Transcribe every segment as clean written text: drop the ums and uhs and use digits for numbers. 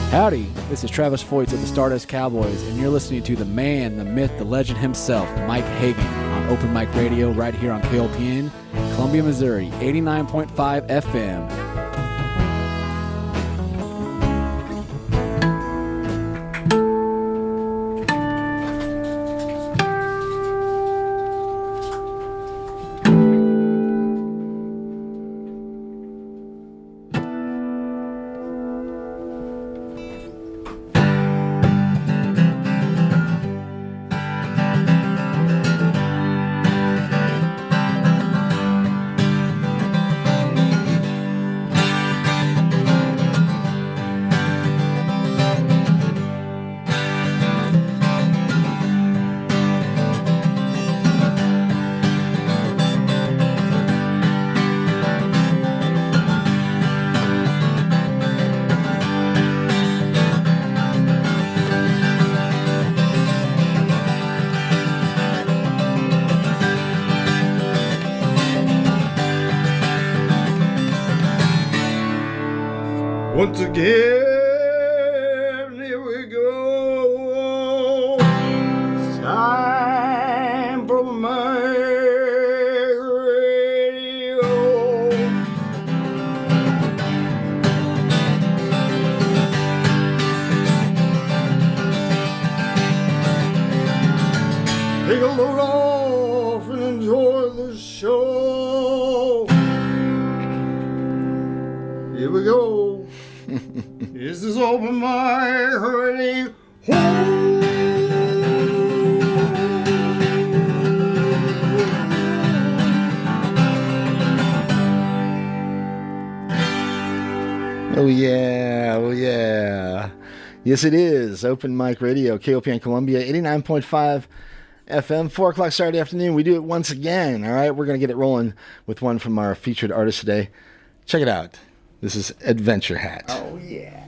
Howdy, this is Travis Foyts of the Stardust Cowboys, and you're listening to the man, the myth, the legend himself, Mike Hagan, on Open Mic Radio right here on KOPN, Columbia, Missouri, 89.5 FM. Once again, here we go. It's time for my radio. Take a load off and enjoy the show. Here we go. This is Open Mic Radio. Oh yeah, oh yeah. Yes, it is Open Mic Radio, KOPN Columbia, 89.5 FM, 4 o'clock Saturday afternoon. We do it once again, all right? We're going to get it rolling with one from our featured artist today. Check it out. This is Adventure Hat. Oh, yeah.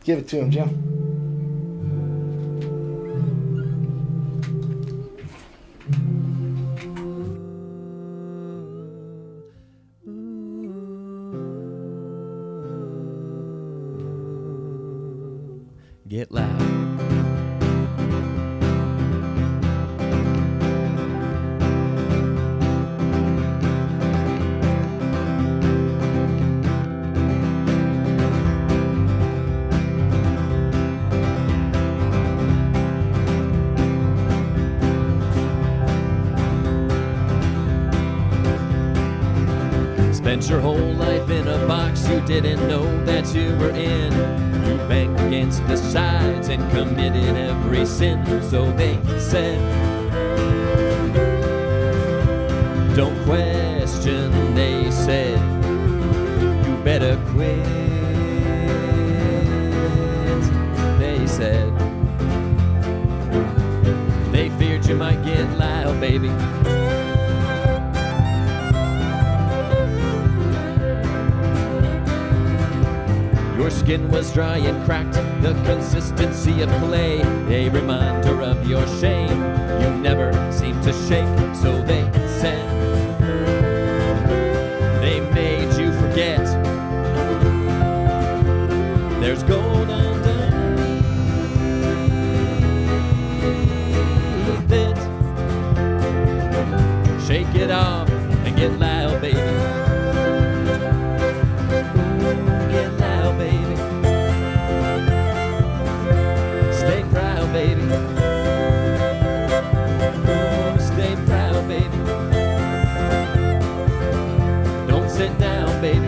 Give it to him, Jim. Get loud. Spent your whole life in a box you didn't know that you were in. You banged against the sides and committed every sin. So they said, don't question, they said, you better quit. They said, they feared you might get loud, baby. Your skin was dry and cracked, the consistency of clay, a reminder of your shame. You never seemed to shake, so they said. They made you forget. There's gold underneath it. Shake it off and get loud, baby. Baby, oh, stay proud, baby. Don't sit down, baby.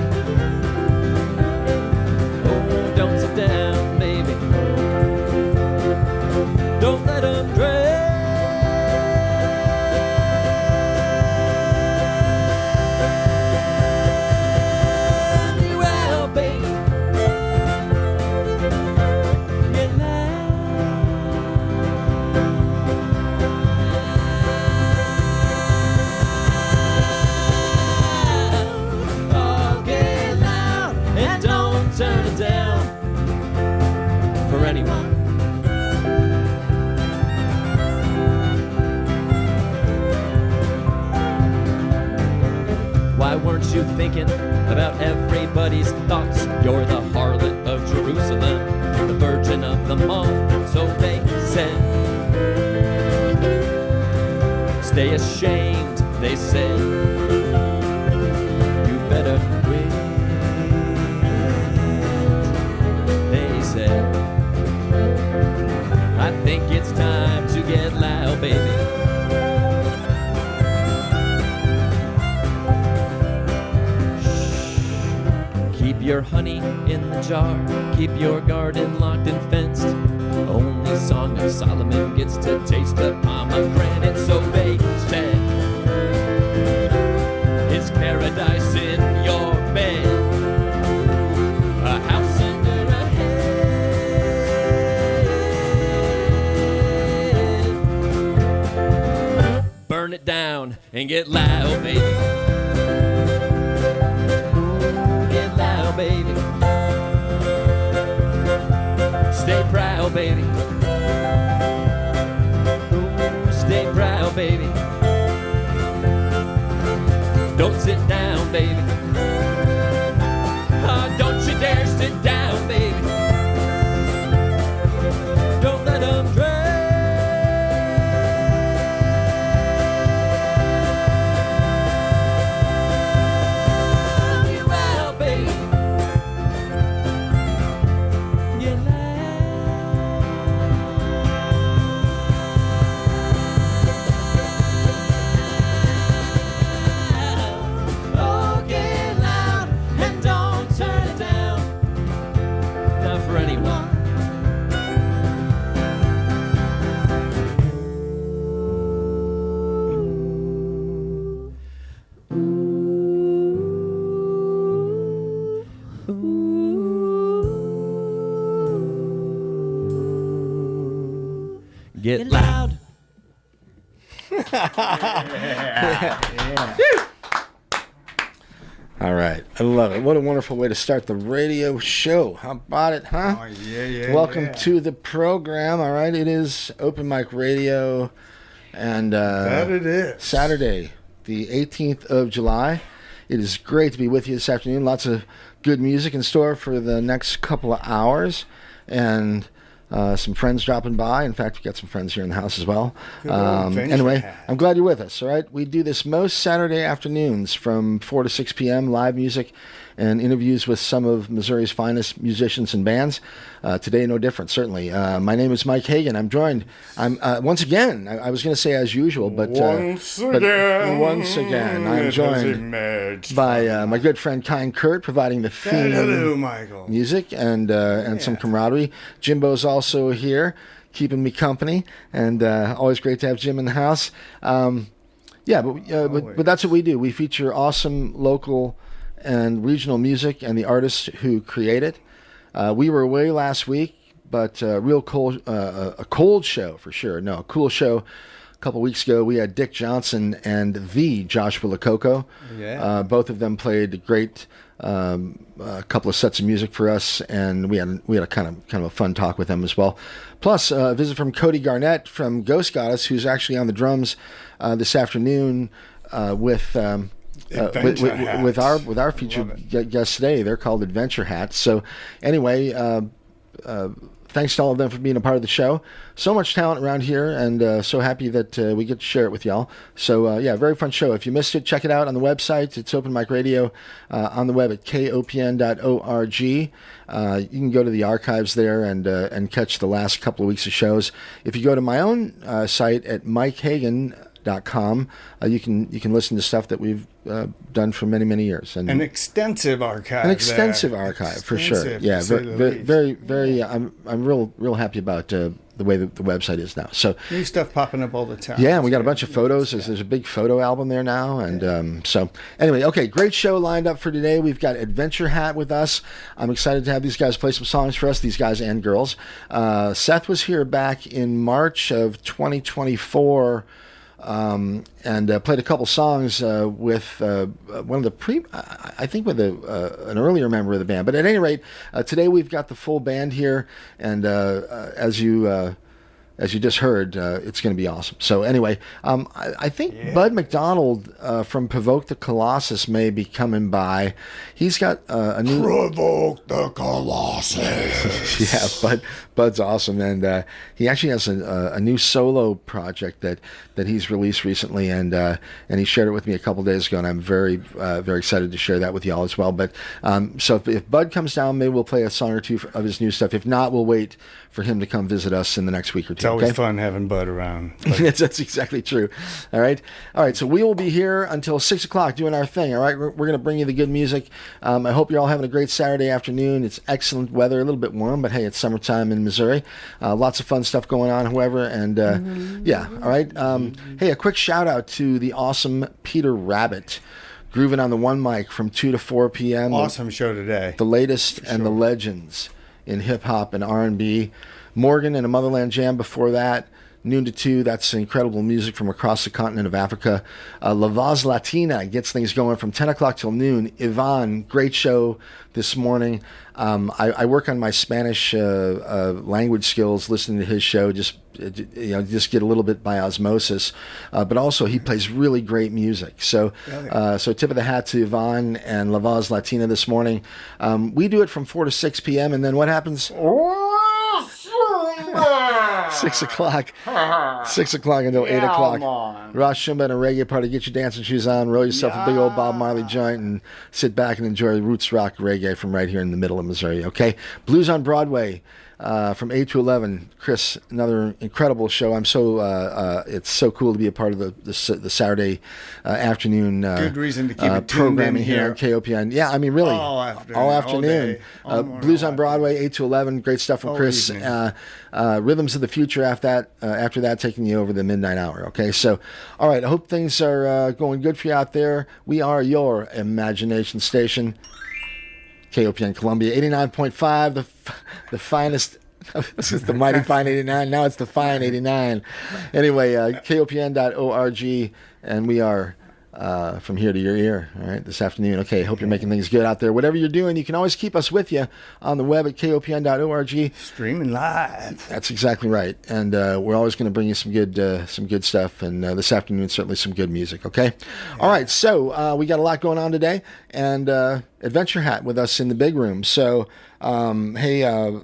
Oh, don't sit down, baby. Don't let them drag. Turn it down for anyone. Why weren't you thinking about everybody's thoughts? You're the harlot of Jerusalem. them all. So they said, stay ashamed, they said. You better quit. They said, I think it's time to get loud, baby. Keep your honey in the jar, keep your garden locked and fenced. Only Song of Solomon gets to taste the pomegranate. So they said, it's paradise in your bed, a house under a head. Burn it down and get loud, baby. Baby, stay proud, baby. Ooh, stay proud, baby. Don't sit down, baby. Oh, don't you dare sit down, baby. Don't let them drown you out, baby. Get loud. All right. I love it. What a wonderful way to start the radio show. How about it, huh? Oh, yeah. Welcome to the program. All right. It is Open Mic Radio. And That it is. Saturday, the 18th of July. It is great to be with you this afternoon. Lots of good music in store for the next couple of hours. And some friends dropping by. In fact, we've got some friends here in the house as well. Anyway, I'm glad you're with us, all right? We do this most Saturday afternoons from 4 to 6 p.m., live music and interviews with some of Missouri's finest musicians and bands. Today, no different, certainly. My name is Mike Hagan. I'm joined, once again, I was going to say as usual, but once again, I'm joined by my good friend Kind Kurt, providing the theme Michael. music and some camaraderie. Jimbo's also here, keeping me company, and always great to have Jim in the house. But that's what we do. We feature awesome local and regional music and the artists who create it. We were away last week, but a cold show for sure. No, a cool show. A couple weeks ago, we had Dick Johnson and the Joshua Lococo. Yeah. Both of them played a great couple of sets of music for us, and we had a kind of a fun talk with them as well. Plus, a visit from Cody Garnett from Ghost Goddess, who's actually on the drums this afternoon with our featured guests today. They're called Adventure Hats. So anyway, thanks to all of them for being a part of the show. So much talent around here, and so happy that we get to share it with y'all. So very fun show. If you missed it, check it out on the website. It's Open Mic Radio on the web at kopn.org. You can go to the archives there and catch the last couple of weeks of shows. If you go to my own site at mikehagan.com, you can listen to stuff that we've done for many years, and an extensive archive. For sure. Yeah, very. I'm real happy about the way that the website is now. So new stuff popping up all the time. Yeah, and we got a bunch of photos. There's a big photo album there now, and so anyway, okay, great show lined up for today. We've got Adventure Hat with us. I'm excited to have these guys play some songs for us. These guys and girls. Seth was here back in March of 2024. And played a couple songs with one of the I think with an earlier member of the band. But at any rate, today we've got the full band here, and as you as you just heard, it's going to be awesome. So anyway, I think Bud McDonald from Provoke the Colossus may be coming by. He's got a new... Provoke the Colossus. Yeah, Bud's awesome, and he actually has a new solo project that he's released recently, and he shared it with me a couple days ago, and I'm very very excited to share that with y'all as well. But so if Bud comes down, maybe we'll play a song or two of his new stuff. If not, we'll wait for him to come visit us in the next week or two. It's always okay? fun having Bud around. That's exactly true. All right. So we will be here until 6 o'clock doing our thing. All right. We're going to bring you the good music. I hope you're all having a great Saturday afternoon. It's excellent weather, a little bit warm, but hey, it's summertime in Missouri. Lots of fun stuff going on, however. And yeah. All right. Hey, a quick shout out to the awesome Peter Rabbit, grooving on the one mic from 2 to 4 p.m. Awesome show today. The latest and the legends in hip hop and R&B. Morgan and a Motherland Jam before that. Noon to 2, that's incredible music from across the continent of Africa. La Voz Latina gets things going from 10 o'clock till noon. Ivan, great show this morning. I work on my Spanish language skills listening to his show, just get a little bit by osmosis. But also he plays really great music. So so tip of the hat to Ivan and La Voz Latina this morning. We do it from 4 to 6 p.m. and then what happens? 6 o'clock. 6 o'clock until 8 o'clock. Rosh Shumba and a reggae party. Get your dancing shoes on, roll yourself a big old Bob Marley joint, and sit back and enjoy roots rock reggae from right here in the middle of Missouri. Okay, Blues on Broadway. From 8 to 11, Chris, another incredible show. I'm so it's so cool to be a part of the Saturday afternoon good reason to keep it programming here on KOPN. Yeah, I mean really all afternoon, all day, all morning, Blues all on Broadway, 8 to 11, great stuff from Chris. Rhythms of the Future after that, taking you over the midnight hour. Okay, so all right, I hope things are going good for you out there. We are your imagination station. KOPN Columbia, 89.5, the finest. This is the mighty fine 89. Now it's the fine 89. Anyway, KOPN.org, and we are from here to your ear, all right, this afternoon. Okay, hope you're making things good out there. Whatever you're doing, you can always keep us with you on the web at KOPN.org. Streaming live. That's exactly right. And we're always going to bring you some good stuff, and this afternoon, certainly some good music, okay? Yeah. All right, so we got a lot going on today, and Adventure Hat with us in the big room. So, hey,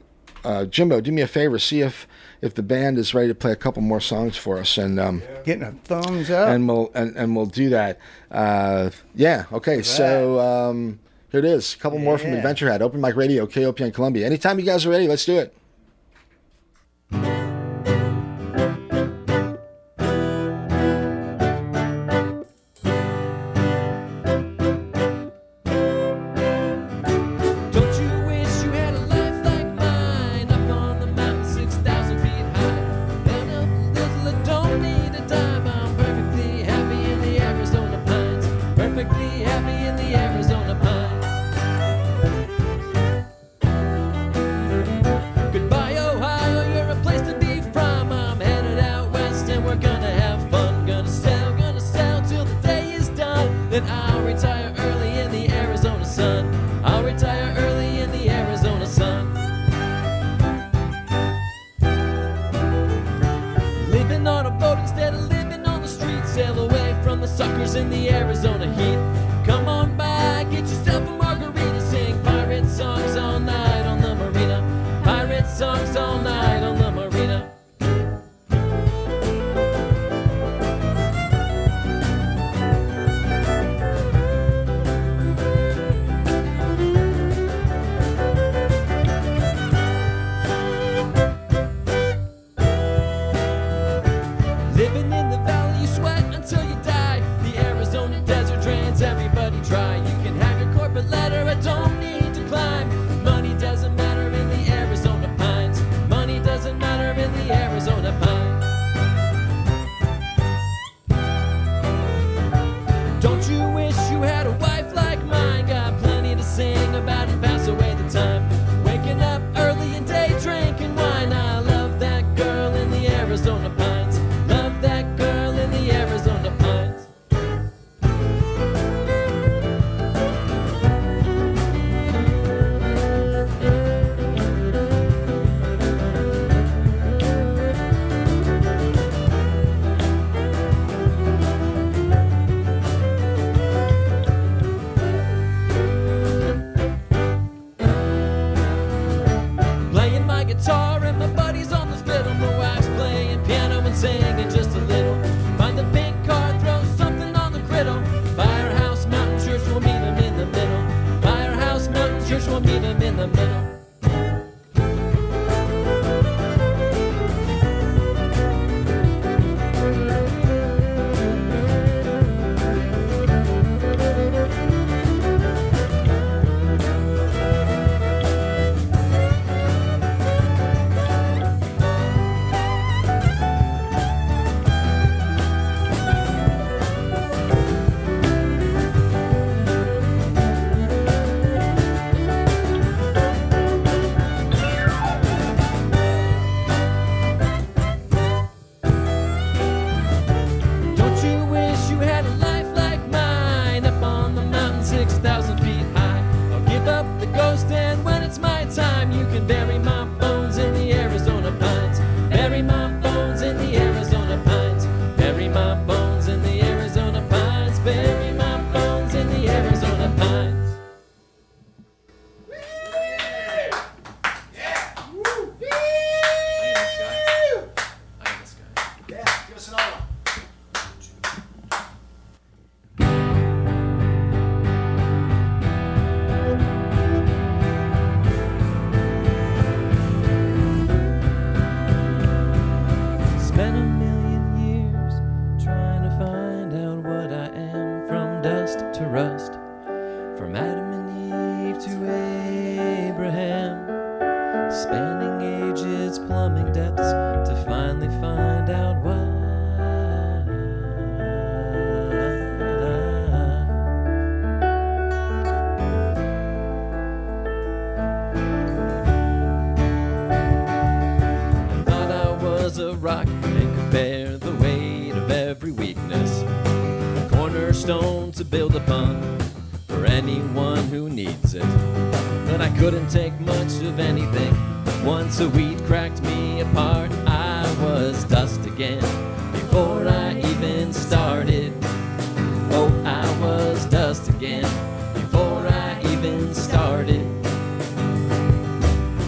Jimbo, do me a favor, see if the band is ready to play a couple more songs for us, and getting a thumbs up, and we'll do that. Yeah, okay. So here it is, a couple more from Adventure Hat, Open Mic Radio, KOPN Columbia. Anytime you guys are ready, let's do it. In the Arizona heat, come on by, get yourself a margarita, sing pirate songs all night on the marina, pirate songs all night on the marina. Living in the valley, you sweat until you die. Desert drains everybody dry. guitar and my buddies on the fiddle. My wife's playing piano and singing just a little. Find the pink car, throw something on the griddle. Firehouse Mountain Church, we'll meet 'em in the middle. Firehouse Mountain Church, we'll meet 'em in the middle. To build upon for anyone who needs it. But I couldn't take much of anything. Once a weed cracked me apart, I was dust again before I even started. Oh, I was dust again before I even started.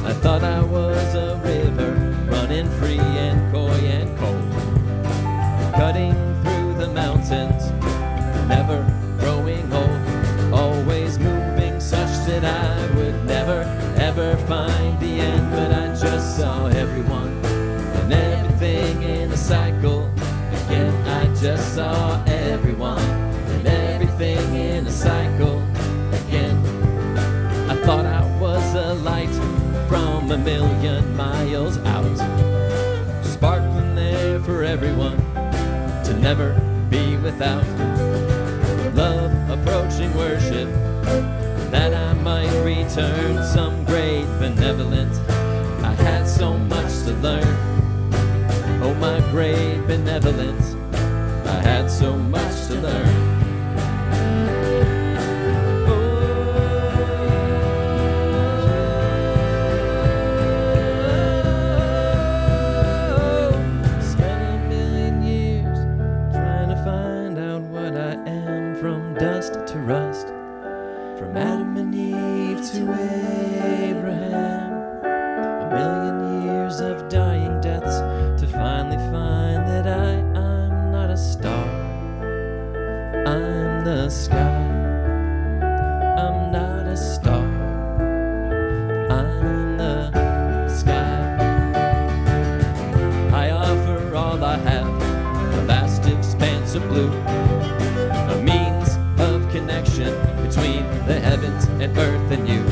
I thought I was a river running free and coy and cold, cutting through the mountains, never growing old, always moving such that I would never ever find the end. But I just saw everyone and everything in a cycle again. I just saw everyone and everything in a cycle again. I thought I was a light from a million miles out, sparkling there for everyone to never be without. Love approaching worship, that I might return some great benevolent. I had so much to learn. Oh, my great benevolent, I had so much to learn. Dust to rust, from Adam and Eve to Abraham. A million years of dying deaths to finally find that I'm not a star. I'm the sky. I'm not a star. I'm the sky. I offer all I have, a vast expanse of blue, a means of connection between the heavens and earth and you.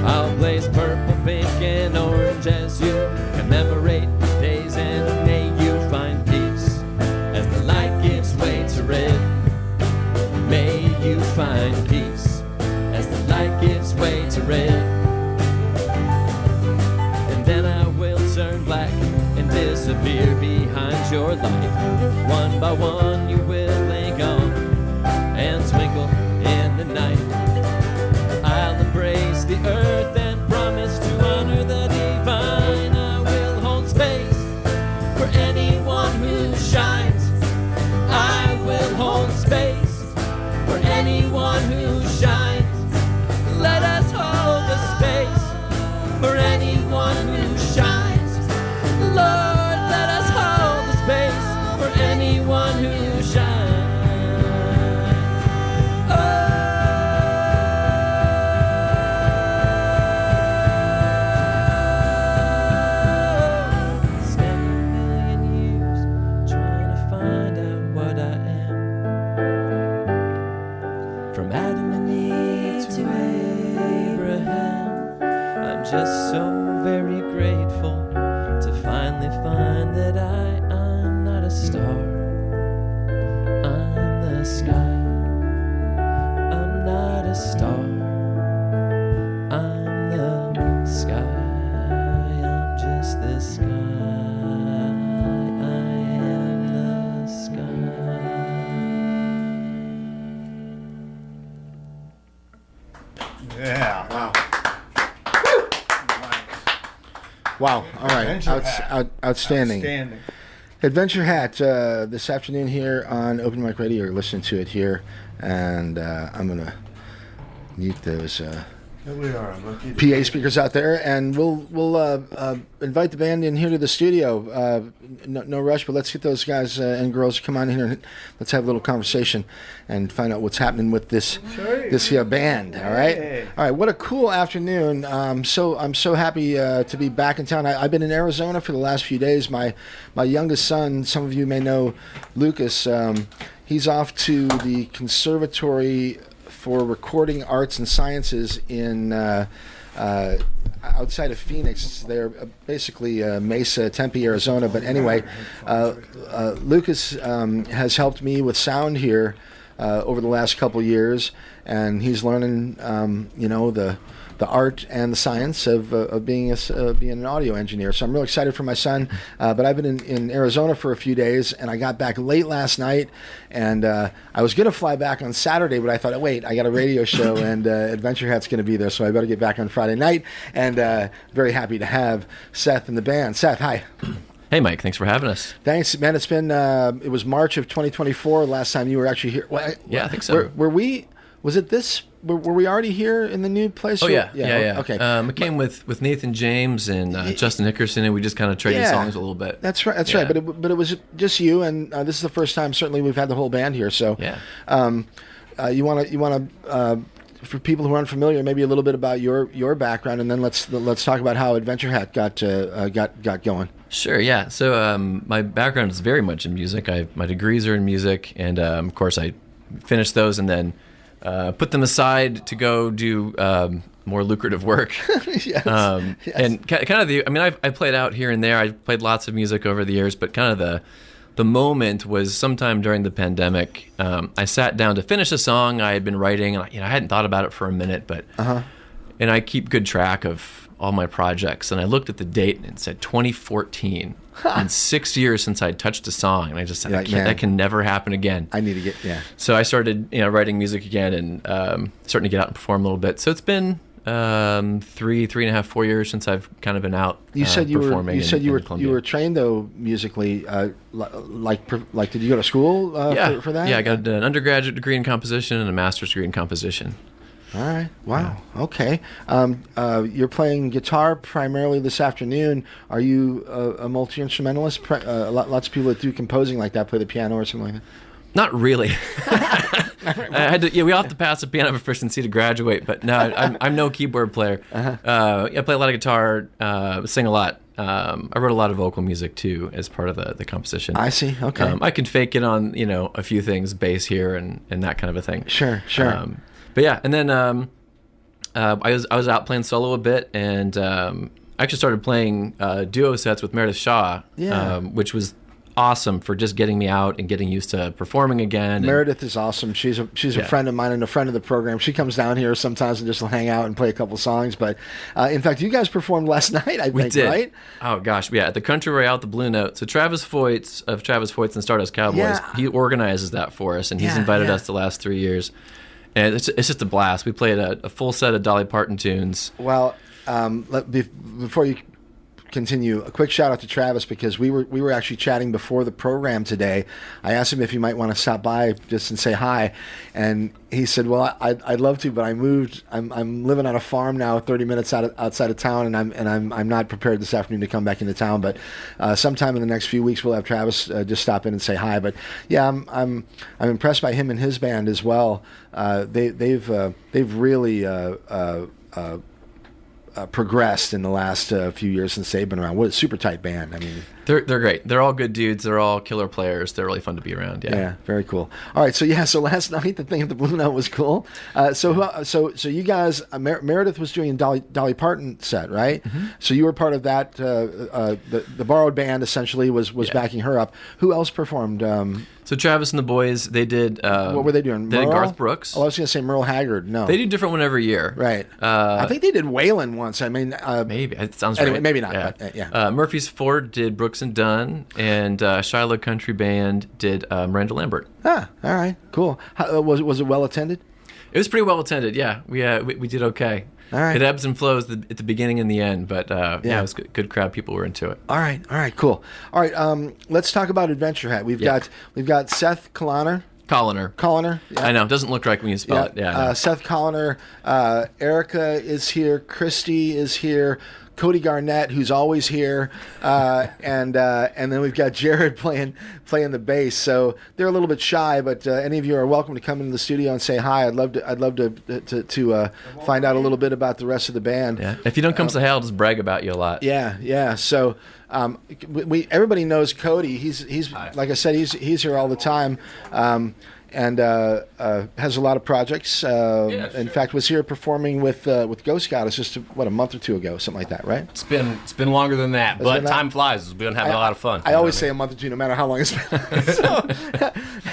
I'll blaze purple, pink, and orange as you commemorate days, and may you find peace as the light gives way to red. May you find peace as the light gives way to red. And then I will turn black and disappear behind your light. One by one you will link on and twinkle in the night. I'll embrace the earth and promise to honor the divine. I will hold space for anyone who shines. I will hold space for anyone who shines. Let us hold the space for anyone who shines. Wow. All right. Adventure Hat. Outstanding. Outstanding. Adventure Hat this afternoon here on Open Mic Radio. You're listening to it here, and I'm gonna mute those Here we are. Lucky PA speakers out there, and we'll invite the band in here to the studio. No rush, but let's get those guys and girls to come on here and let's have a little conversation and find out what's happening with this band. All right, Hey. all right. What a cool afternoon! I'm so happy to be back in town. I've been in Arizona for the last few days. My youngest son, some of you may know, Lucas. He's off to the Conservatory for Recording Arts and Sciences in outside of Phoenix. They're basically Mesa, Tempe, Arizona. But anyway, Lucas has helped me with sound here over the last couple years, and he's learning, the art and the science of being an audio engineer. So I'm really excited for my son. But I've been in Arizona for a few days, and I got back late last night. And I was going to fly back on Saturday, but I thought, wait, I got a radio show, and Adventure Hat's going to be there, so I better get back on Friday night. And very happy to have Seth in the band. Seth, hi. Hey, Mike. Thanks for having us. Thanks, man. It's been it was March of 2024 last time you were actually here. Well, Yeah, I think so. Were we? Was it this? Were we already here in the new place? Oh, yeah. Okay. I came with Nathan James and Justin Nickerson, and we just kind of traded Yeah. songs a little bit. That's right. That's Yeah. right. But it was just you, and this is the first time certainly we've had the whole band here. So, Yeah. you want to for people who are unfamiliar, maybe a little bit about your background, and then let's talk about how Adventure Hat got going. Sure, yeah. So my background is very much in music. My degrees are in music, and of course I finished those and then put them aside to go do more lucrative work. Yes. And kind of I played out here and there. I played lots of music over the years, but kind of the moment was sometime during the pandemic. I sat down to finish a song I had been writing, and I hadn't thought about it for a minute, but and I keep good track of all my projects, and I looked at the date and it said 2014, and 6 years since I'd touched a song, and I just said, that can never happen again. I need to get So I started writing music again and starting to get out and perform a a little bit. So it's been 3.5, 4 years since I've kind of been out. You said you performing. You were trained though musically, like did you go to school for that? Yeah, I got an undergraduate degree in composition and a master's degree in composition. All right. Wow. Okay. You're playing guitar primarily this afternoon. Are you a multi-instrumentalist? Lots of people that do composing like that play the piano or something like that. Not really. I had to. We all have to pass a piano proficiency to graduate, but no, I'm no keyboard player. I play a lot of guitar, sing a lot. I wrote a lot of vocal music too as part of the composition. I see. Okay. I can fake it on a few things, bass here and that kind of a thing. Sure. But yeah, and then I was out playing solo a bit, and I actually started playing duo sets with Meredith Shaw, which was awesome for just getting me out and getting used to performing again. Meredith is awesome. She's a friend of mine and a friend of the program. She comes down here sometimes and just will hang out and play a couple songs. But in fact, you guys performed last night, I think, we did. Right? Oh gosh, yeah, at the Country Royale at the Blue Note. So Travis Foyts of Travis Foyts and Stardust Cowboys, he organizes that for us, and he's invited us the last 3 years. And it's just a blast. We played a full set of Dolly Parton tunes. Well, before you continue, a quick shout out to Travis, because we were actually chatting before the program today. I asked him if he might want to stop by just and say hi, and he said, "Well, I'd love to, but I moved. I'm living on a farm now, 30 minutes outside of town, and I'm not prepared this afternoon to come back into town. But sometime in the next few weeks, we'll have Travis just stop in and say hi. But yeah, I'm impressed by him and his band as well. They've really progressed in the last few years since they've been around. What a super tight band. I mean, they're great. They're all good dudes. They're all killer players. They're really fun to be around. Yeah. Very cool. All right, so last night the thing at the Blue Note was cool. So you guys, Meredith was doing a Dolly Parton set, right? Mm-hmm. So you were part of that. The Borrowed Band essentially was backing her up. Who else performed? So Travis and the boys, they did. What were they doing? They did Garth Brooks. Oh, I was going to say Merle Haggard. No, they do different one every year. Right. I think they did Waylon once. I mean, maybe it sounds anyway, right. Maybe not. Yeah. But, yeah. Murphy's Ford did Brooks and Dunn, and Shiloh Country Band did Miranda Lambert. All right, cool. Was it well attended? It was pretty well attended. Yeah, we did okay. All right. It ebbs and flows at the beginning and the end, but it was a good crowd. People were into it. All right, cool. All right, let's talk about Adventure Hat. We've got Seth Colliner. Colliner. Yeah. I know. It doesn't look right when you spell it. Yeah. I know. Seth Colliner. Erica is here. Christy is here. Cody Garnett, who's always here, and then we've got Jared playing the bass. So they're a little bit shy, but any of you are welcome to come into the studio and say hi. I'd love to find out a little bit about the rest of the band. Yeah. If you don't come say hi, I'll just brag about you a lot. Yeah. So everybody knows Cody. He's like I said, he's here all the time. And has a lot of projects. In fact, was here performing with Ghost Goddess just a month or two ago, something like that, right? It's been longer than that, but time flies. We've been having a lot of fun. I always say a month or two, no matter how long it's been. So,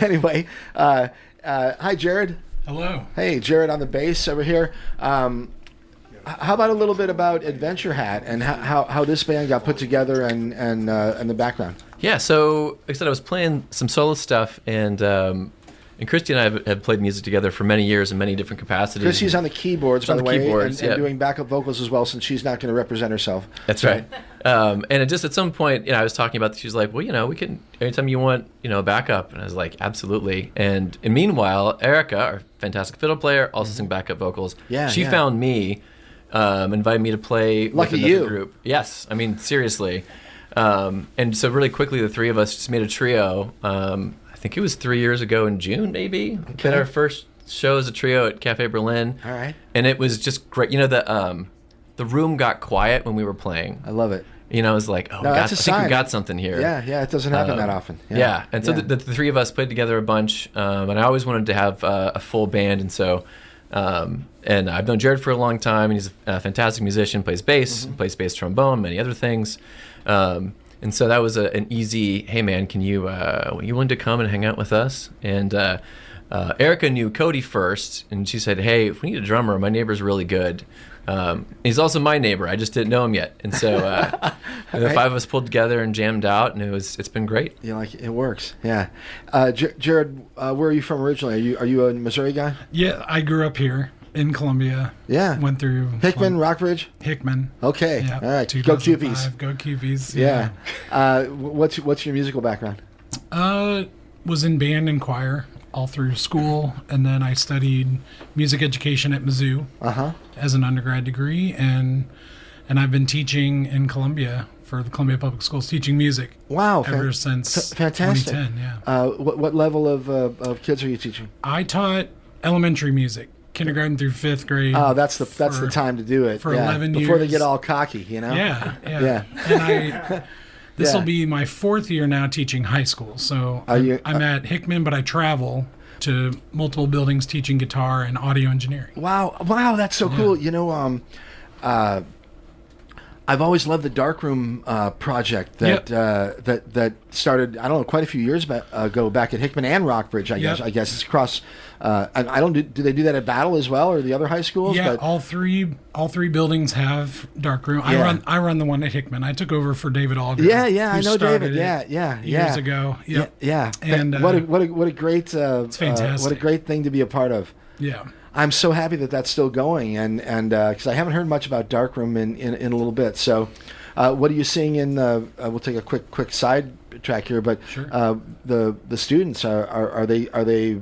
anyway, hi Jared. Hello. Hey, Jared on the bass over here. How about a little bit about Adventure Hat and how this band got put together and the background? Yeah. So like I said, I was playing some solo stuff and Christy and I have played music together for many years in many different capacities. Christy's on the keyboards, by the way, and yeah. doing backup vocals as well, since she's not going to represent herself. That's right. And it just at some point, I was talking about. She was like, "Well, we can anytime you want, backup." And I was like, "Absolutely." And meanwhile, Erica, our fantastic fiddle player, also sings backup vocals. Yeah, she found me, invited me to play Lucky with another you. group. Yes, I mean seriously. And so really quickly, the three of us just made a trio. I think it was 3 years ago in June, maybe. Okay. Did our first show as a trio at Cafe Berlin. All right. And it was just great. The room got quiet when we were playing. I love it. I was like, I think we got something here. Yeah, it doesn't happen that often. Yeah. And so the three of us played together a bunch, and I always wanted to have a full band, and so and I've known Jared for a long time, and he's a fantastic musician, plays bass, plays bass trombone, many other things. And so that was an easy, hey man, can you willing to come and hang out with us? And Erica knew Cody first, and she said, hey, if we need a drummer, my neighbor's really good. He's also my neighbor. I just didn't know him yet. And so the five of us pulled together and jammed out, and it's been great. It works. Yeah. Jared, where are you from originally? Are you a Missouri guy? Yeah, I grew up here in Columbia. Yeah. Went through Hickman, Rockbridge? Hickman. Okay. Yeah. All right. 2005. Go Cupies. Go Cupies. Yeah. What's your musical background? Was in band and choir all through school, and then I studied music education at Mizzou as an undergrad degree, and I've been teaching in Columbia for the Columbia Public Schools, teaching music. Wow. Ever since fantastic. 2010. Yeah. What level of kids are you teaching? I taught elementary music, kindergarten through 5th grade. Oh, that's the time to do it. For 11 before they years. get all cocky, Yeah. Yeah. And this will be my 4th year now teaching high school. So I'm at Hickman, but I travel to multiple buildings teaching guitar and audio engineering. Wow, that's so cool. I've always loved the Darkroom project that started, I don't know, quite a few years ago back at Hickman and Rockbridge, I guess. It's across, I don't do they do that at Battle as well, or the other high schools? Yeah, all three buildings have Darkroom. I run the one at Hickman. I took over for David Alger. Yeah, I know David. Yeah. Years ago. Yep. Yeah. And what a great it's fantastic. what a great thing to be a part of. Yeah. I'm so happy that that's still going, and because I haven't heard much about Darkroom in a little bit. So, what are you seeing in? We'll take a quick side track here, but sure. The students are they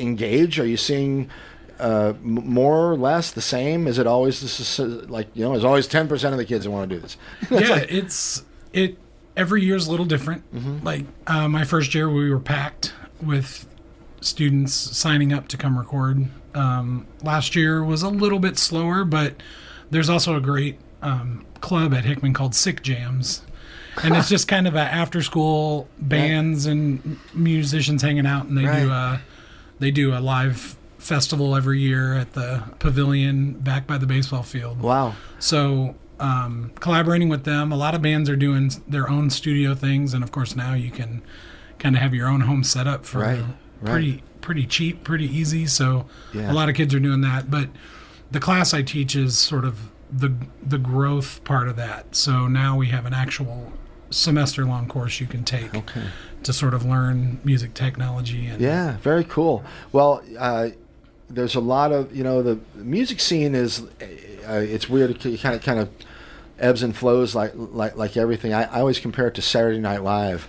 engaged? Are you seeing more or less the same? Is it always there's always 10% of the kids that want to do this? Yeah, every year's a little different. Mm-hmm. Like my first year, we were packed with students signing up to come record. Last year was a little bit slower, but there's also a great club at Hickman called Sick Jams, and it's just kind of a after-school bands and musicians hanging out, and they do a live festival every year at the pavilion back by the baseball field. Wow! So collaborating with them, a lot of bands are doing their own studio things, and of course now you can kind of have your own home setup for pretty cheap, pretty easy. So a lot of kids are doing that. But the class I teach is sort of the growth part of that. So now we have an actual semester-long course you can take to sort of learn music technology. And yeah, very cool. Well, there's a lot of the music scene is it's weird. It kind of ebbs and flows like everything. I always compare it to Saturday Night Live.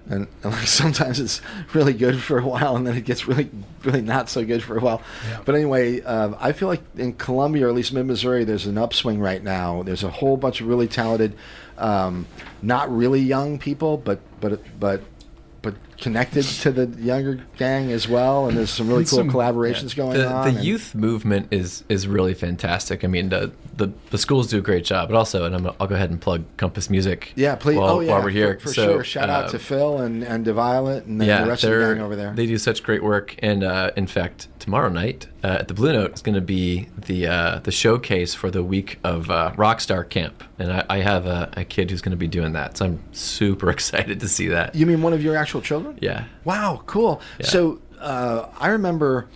And like sometimes it's really good for a while, and then it gets really, really not so good for a while. Yeah. But anyway, I feel like in Columbia, or at least mid-Missouri, there's an upswing right now. There's a whole bunch of really talented, not really young people, but connected to the younger gang as well. And there's some really cool collaborations going on. The youth movement is really fantastic. I mean, the schools do a great job, but also, and I'll go ahead and plug Compass Music. Yeah, please. While we're here, for sure. Shout out to Phil and to Violet and the rest of the gang over there. They do such great work. And in fact, tomorrow night at the Blue Note is going to be the showcase for the week of Rockstar Camp, and I have a kid who's going to be doing that, so I'm super excited to see that. You mean one of your actual children? Yeah. Wow, cool. Yeah. So I remember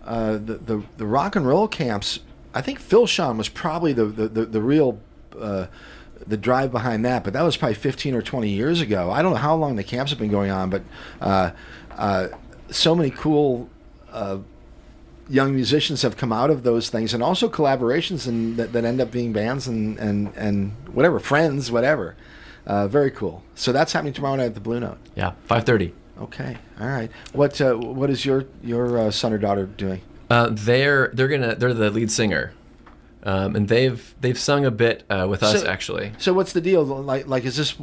the rock and roll camps. I think Phil Sean was probably the real the drive behind that, but that was probably 15 or 20 years ago. I don't know how long the camps have been going on, but so many cool young musicians have come out of those things, and also collaborations and that end up being bands and whatever, friends, whatever. Very cool. So that's happening tomorrow night at the Blue Note. Yeah, 5:30. Okay, all right. What is your son or daughter doing? They're the lead singer, and they've sung a bit with us actually. So what's the deal? Like is this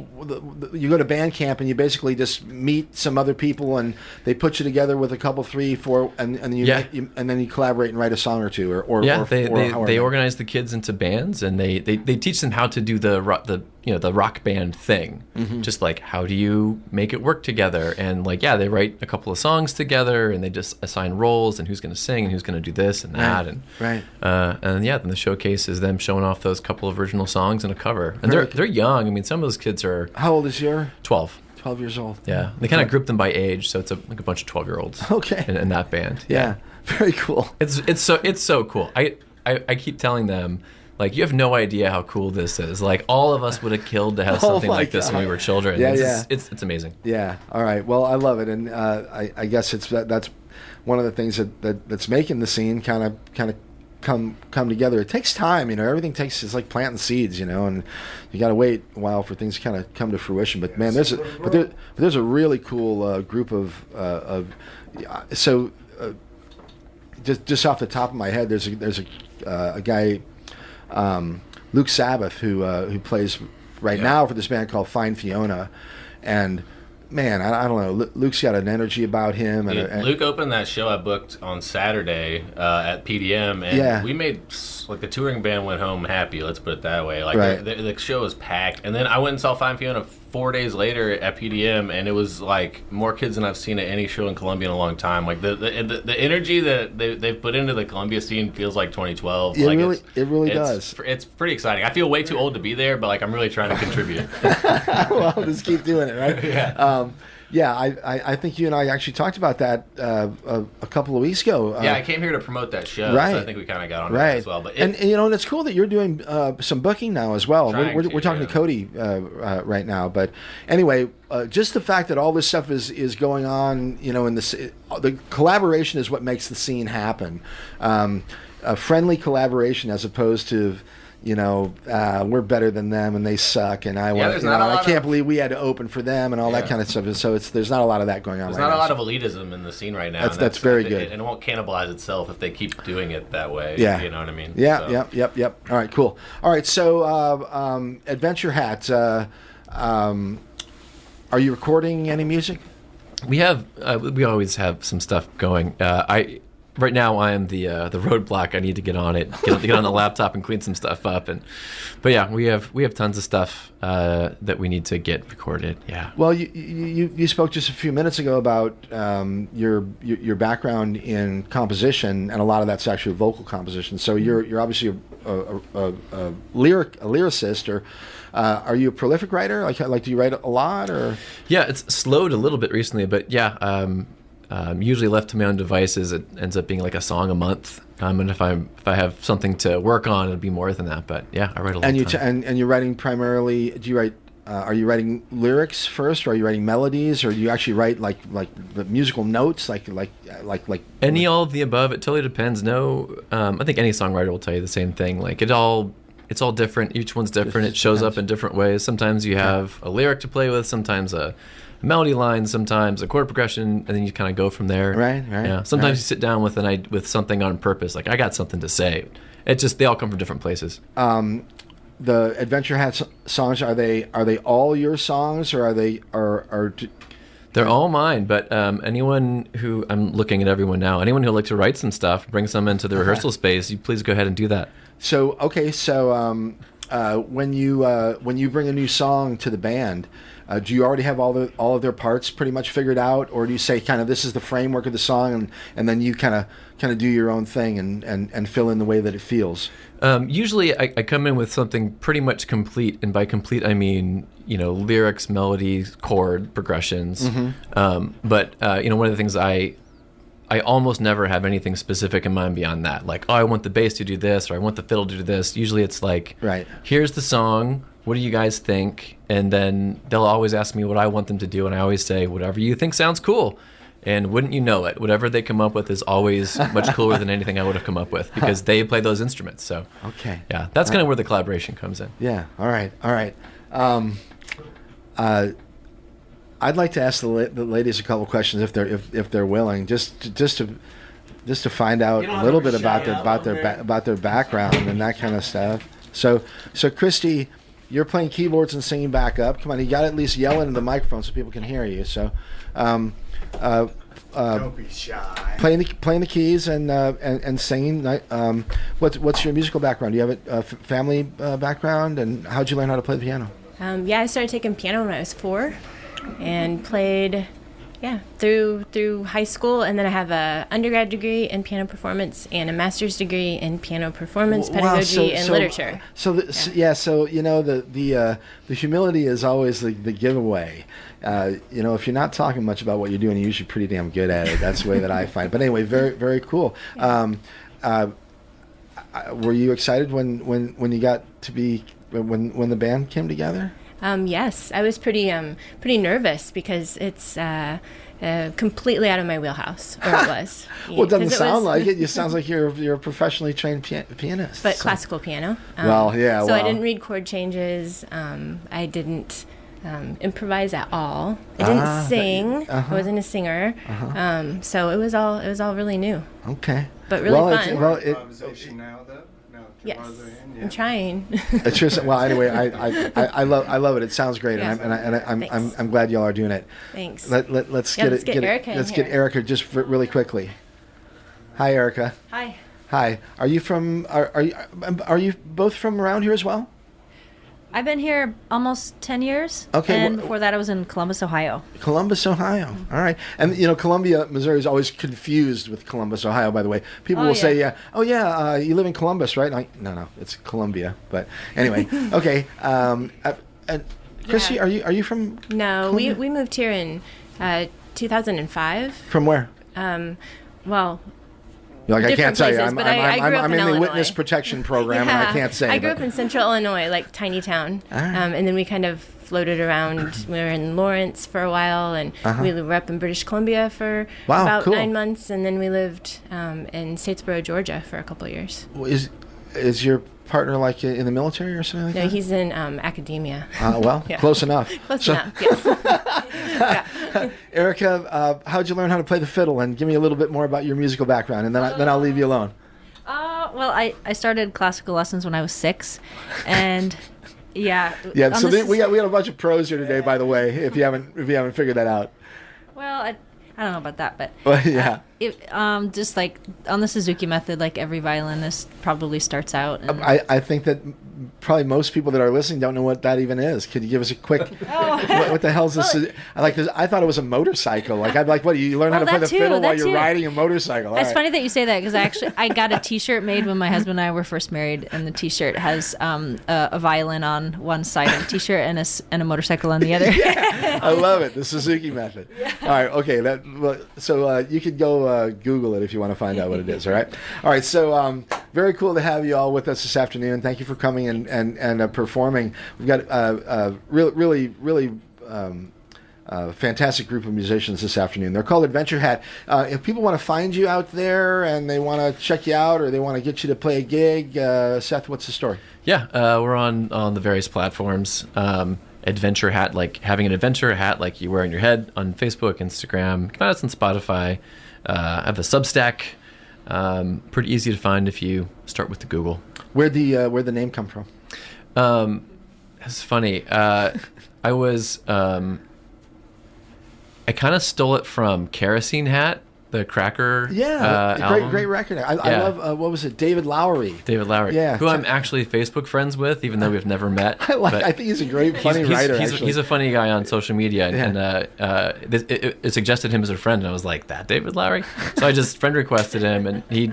you go to band camp and you basically just meet some other people and they put you together with a couple, 3, 4, and then you collaborate and write a song or two or they organize the kids into bands, and they teach them how to do the rock band thing. Mm-hmm. Just like, how do you make it work together? And they write a couple of songs together, and they just assign roles and who's going to sing and who's going to do this and that. Then the showcase is them showing off those couple of original songs and a cover. And they're young. I mean, some of those kids are... How old is your... 12. 12 years old. Yeah. They kind of group them by age, so it's a bunch of 12-year-olds. Okay. In that band. Yeah. Very cool. It's so cool. I keep telling them, like, you have no idea how cool this is. Like, all of us would have killed to have something like this when we were children. It's amazing. Yeah. All right. Well, I love it, and I guess that's one of the things that's making the scene kind of come together. It takes time, everything it's like planting seeds, and you got to wait a while for things to kind of come to fruition. But man, there's a really cool group of just off the top of my head, there's a guy, Luke Sabbath, who plays right now for this band called Fine Fiona, and man, I don't know. Luke's got an energy about him. Luke opened that show I booked on Saturday at PDM, and we made, like, the touring band went home happy, let's put it that way. Like, right. the show was packed. And then I went and saw Fine Fiona 4 days later at PDM, and it was, like, more kids than I've seen at any show in Columbia in a long time. Like, the energy that they've put into the Columbia scene feels like 2012. It really does. It's pretty exciting. I feel way too old to be there, but, like, I'm really trying to contribute. Well, just keep doing it, right? Yeah. I think you and I actually talked about that a couple of weeks ago. I came here to promote that show, right. So I think we kind of got on that as well. But and it's cool that you're doing some booking now as well. We're talking to Cody right now, but anyway, just the fact that all this stuff is going on, in the collaboration is what makes the scene happen. A friendly collaboration as opposed to, we're better than them and they suck, and I can't believe we had to open for them and all that kind of stuff. So there's not a lot of that going on. There's not a lot of elitism in the scene right now. That's very good, and it won't cannibalize itself if they keep doing it that way. Yeah, you know what I mean. Yeah, yep. All right, cool. All right, so Adventure Hat. Are you recording any music? We have. We always have some stuff going. Right now, I am the roadblock. I need to get on it, get on the laptop and clean some stuff up. But yeah, we have tons of stuff that we need to get recorded. Yeah. Well, you spoke just a few minutes ago about your background in composition, and a lot of that's actually vocal composition. So you're obviously a lyricist, or are you a prolific writer? Like do you write a lot, or? Yeah, it's slowed a little bit recently, but yeah. Usually left to my own devices, it ends up being like a song a month. And if I have something to work on, it'd be more than that. But yeah, I write a lot. And you're writing primarily. Do you write are you writing lyrics first, or are you writing melodies, or do you actually write like the musical notes, like Any all of the above. It totally depends. No, I think any songwriter will tell you the same thing. Like it's all different. Each one's different. It shows up in different ways. Sometimes you have a lyric to play with. Sometimes a melody line. Sometimes a chord progression, and then you kind of go from there. Right. Yeah. Sometimes you sit down with something on purpose. Like I got something to say. It just they all come from different places. The Adventure Hat songs, are they all your songs, or are they They're all mine, but anyone who I'm looking at everyone now, anyone who'd like to write some stuff, bring some into the rehearsal space, you please go ahead and do that. So when you bring a new song to the band, do you already have all of their parts pretty much figured out, or do you say kind of this is the framework of the song, and then you kind of do your own thing and fill in the way that it feels? Usually I come in with something pretty much complete, and by complete I mean lyrics, melodies, chord progressions. But one of the things I almost never have anything specific in mind beyond that. Like, I want the bass to do this, or I want the fiddle to do this. Usually it's like, right, here's the song. What do you guys think? And then they'll always ask me what I want them to do, and I always say, whatever you think sounds cool. And wouldn't you know it, whatever they come up with is always much cooler than anything I would have come up with, because they play those instruments. So, okay, yeah, that's kind of where the collaboration comes in. Yeah. All right. I'd like to ask the ladies a couple questions if they're willing, just to find out a little bit about their background and that kind of stuff. So Christy, you're playing keyboards and singing back up. Come on, you got to at least yell into the microphone so people can hear you. So, don't be shy. Playing the keys and singing. What's your musical background? Do you have a family background, and how'd you learn how to play the piano? I started taking piano when I was 4, and played, through high school, and then I have a undergrad degree in piano performance and a master's degree in piano performance, pedagogy, and literature. So the humility is always the giveaway. If you're not talking much about what you're doing, you're usually pretty damn good at it. That's the way that I find it. But anyway, very, very cool. Were you excited when you got to be when the band came together? Yes, I was pretty nervous because it's completely out of my wheelhouse, or it was. Well, it doesn't sound like it. It sounds like you're a professionally trained pianist. But classical piano. So I didn't read chord changes. I didn't improvise at all. I didn't sing. I wasn't a singer. So it was all really new. Okay. But really fun. Improvisation now, though. Yes, I'm trying. It's just anyway. I love it. It sounds great, Yeah. and I'm glad y'all are doing it. Thanks. Let's get Erica in Let's here. get Erica just really quickly. Hi, Erica. Hi. Hi. Are you from? Are you both from around here as well? I've been here almost 10 years. Okay, And before that, I was in Columbus, Ohio. Columbus, Ohio. All right. And, Columbia, Missouri is always confused with Columbus, Ohio, by the way. People will say, you live in Columbus, right? Like, no, it's Columbia. But anyway, okay. And Chrissy, are you from No, Columbia? we moved here in 2005. From where? Well, You're like, I can't different tell you. places, but I grew up I'm in in the Illinois. witness protection program, and I can't say. I grew up in central Illinois, like tiny town. And then we kind of floated around. We were in Lawrence for a while, and we were up in British Columbia for about cool. 9 months, and then we lived in Statesboro, Georgia for a couple years. Is your partner like in the military or something like No, that? he's in academia. Yeah. Close enough. Close enough, yes. Erica, how'd you learn how to play the fiddle? And give me a little bit more about your musical background, and then I'll leave you alone. Well, I started classical lessons when I was 6, and yeah. So we got a bunch of pros here today, by the way. If you haven't figured that out. Well, I don't know about that, but yeah. just like on the Suzuki method, like every violinist probably starts out. And I think that probably most people that are listening don't know what that even is. Could you give us a quick? What the hell is this? I like this. I thought it was a motorcycle. Like I'm like, what? You learn how to play the fiddle while you're riding a motorcycle? It's funny that you say that because I got a T-shirt made when my husband and I were first married, and the T-shirt has a violin on one side of the T-shirt and a motorcycle on the other. Yeah, I love it. The Suzuki method. Yeah. All right. Okay. So you could go Google it if you want to find out what it is. All right. So very cool to have you all with us this afternoon. Thank you for coming and performing. We've got a really fantastic group of musicians this afternoon. They're called Adventure Hat. If people want to find you out there and they want to check you out or they want to get you to play a gig, Seth, what's the story? Yeah, we're on the various platforms. Adventure Hat, like having an adventure hat like you wear on your head, on Facebook, Instagram. You can find us on Spotify. I have a Substack. Pretty easy to find if you start with the Google. Where'd the name come from? It's funny. I kind of stole it from Kerosene Hat, the Cracker album. Great record. I love, what was it, David Lowery. David Lowery, who I'm actually Facebook friends with, even though we've never met. I think he's a great, funny writer, actually. He's a funny guy on social media, and it suggested him as a friend, and I was like, that David Lowery? So I just friend requested him, and he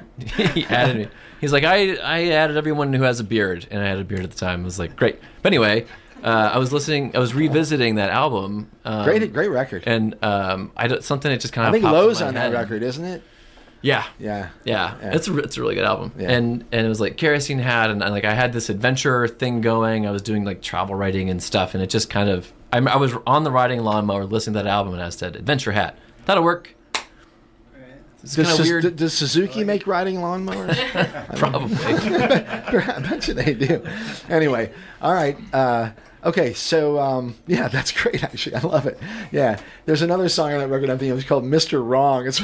added me. He's like, I added everyone who has a beard, and I had a beard at the time. I was like, great. But anyway... I was revisiting that album. Great record. And something that just kind of I think popped Lowe's in my on head. that record, isn't it? Yeah. Yeah. It's a really good album. Yeah. And it was like Kerosene Hat, and I had this adventure thing going. I was doing like travel writing and stuff, and it just kind of I was on the riding lawnmower listening to that album, and I said Adventure Hat. That'll work. It's kind of weird. Does Suzuki make riding lawnmowers? Probably. I bet you they do. Anyway, all right. Okay, so that's great. Actually, I love it. Yeah, there's another song on that record I'm thinking it's called "Mr. Wrong." It's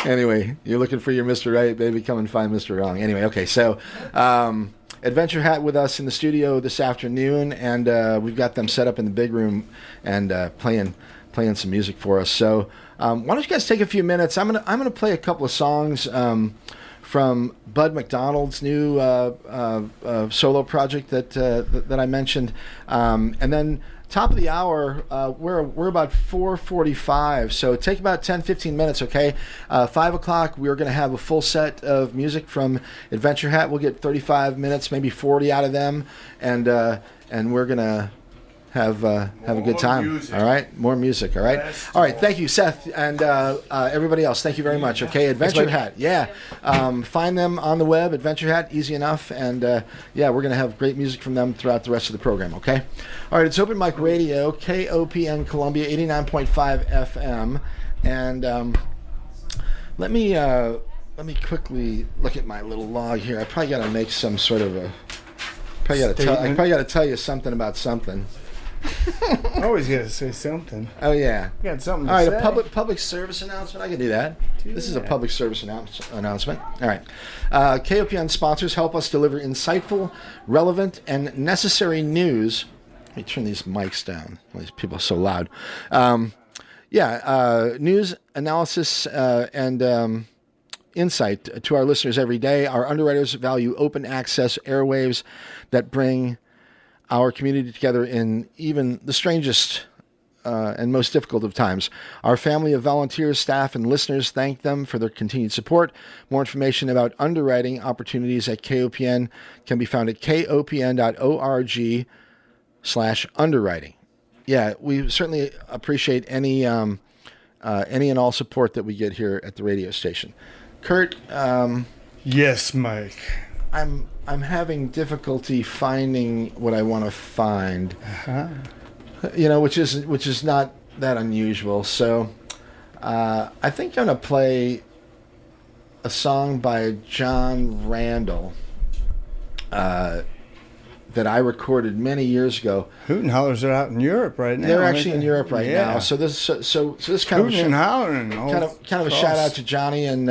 anyway, you're looking for your Mr. Right, baby. Come and find Mr. Wrong. Anyway, okay, so Adventure Hat with us in the studio this afternoon, and we've got them set up in the big room and playing some music for us. So why don't you guys take a few minutes? I'm gonna play a couple of songs. From Bud McDonald's new solo project that I mentioned, and then top of the hour, we're about 4:45, so take about 10-15 minutes. Okay, 5 o'clock we're going to have a full set of music from Adventure Hat. We'll get 35 minutes, maybe 40 out of them, and we're gonna have a good time. Music. All right, more music. All right, all right. Thank you, Seth, and everybody else. Thank you very much. Okay, Adventure Hat. Yeah, find them on the web. Adventure Hat, easy enough, and we're gonna have great music from them throughout the rest of the program. Okay, all right. It's Open Mic Radio, KOPN Columbia, 89.5 FM, and let me quickly look at my little log here. I probably got to make some sort of a. I probably got to tell you something about something. Always got to say something. Oh yeah. You got something to All right, say. a public service announcement. I can do that. This is a public service announcement. All right. KOPN sponsors help us deliver insightful, relevant, and necessary news. Let me turn these mics down. These people are so loud. News, analysis, and insight to our listeners every day. Our underwriters value open access airwaves that bring our community together in even the strangest and most difficult of times. Our family of volunteers, staff, and listeners thank them for their continued support. More information about underwriting opportunities at KOPN can be found at kopn.org/underwriting. Yeah, we certainly appreciate any and all support that we get here at the radio station. Kurt, yes, Mike. I'm having difficulty finding what I want to find. Uh-huh. Which is not that unusual. So I think I'm going to play a song by John Randall that I recorded many years ago. Hootin' Hollers are out in Europe right now. They're actually in Europe right now. So this kind of Hootin' and Hollering, kind of a shout out to Johnny and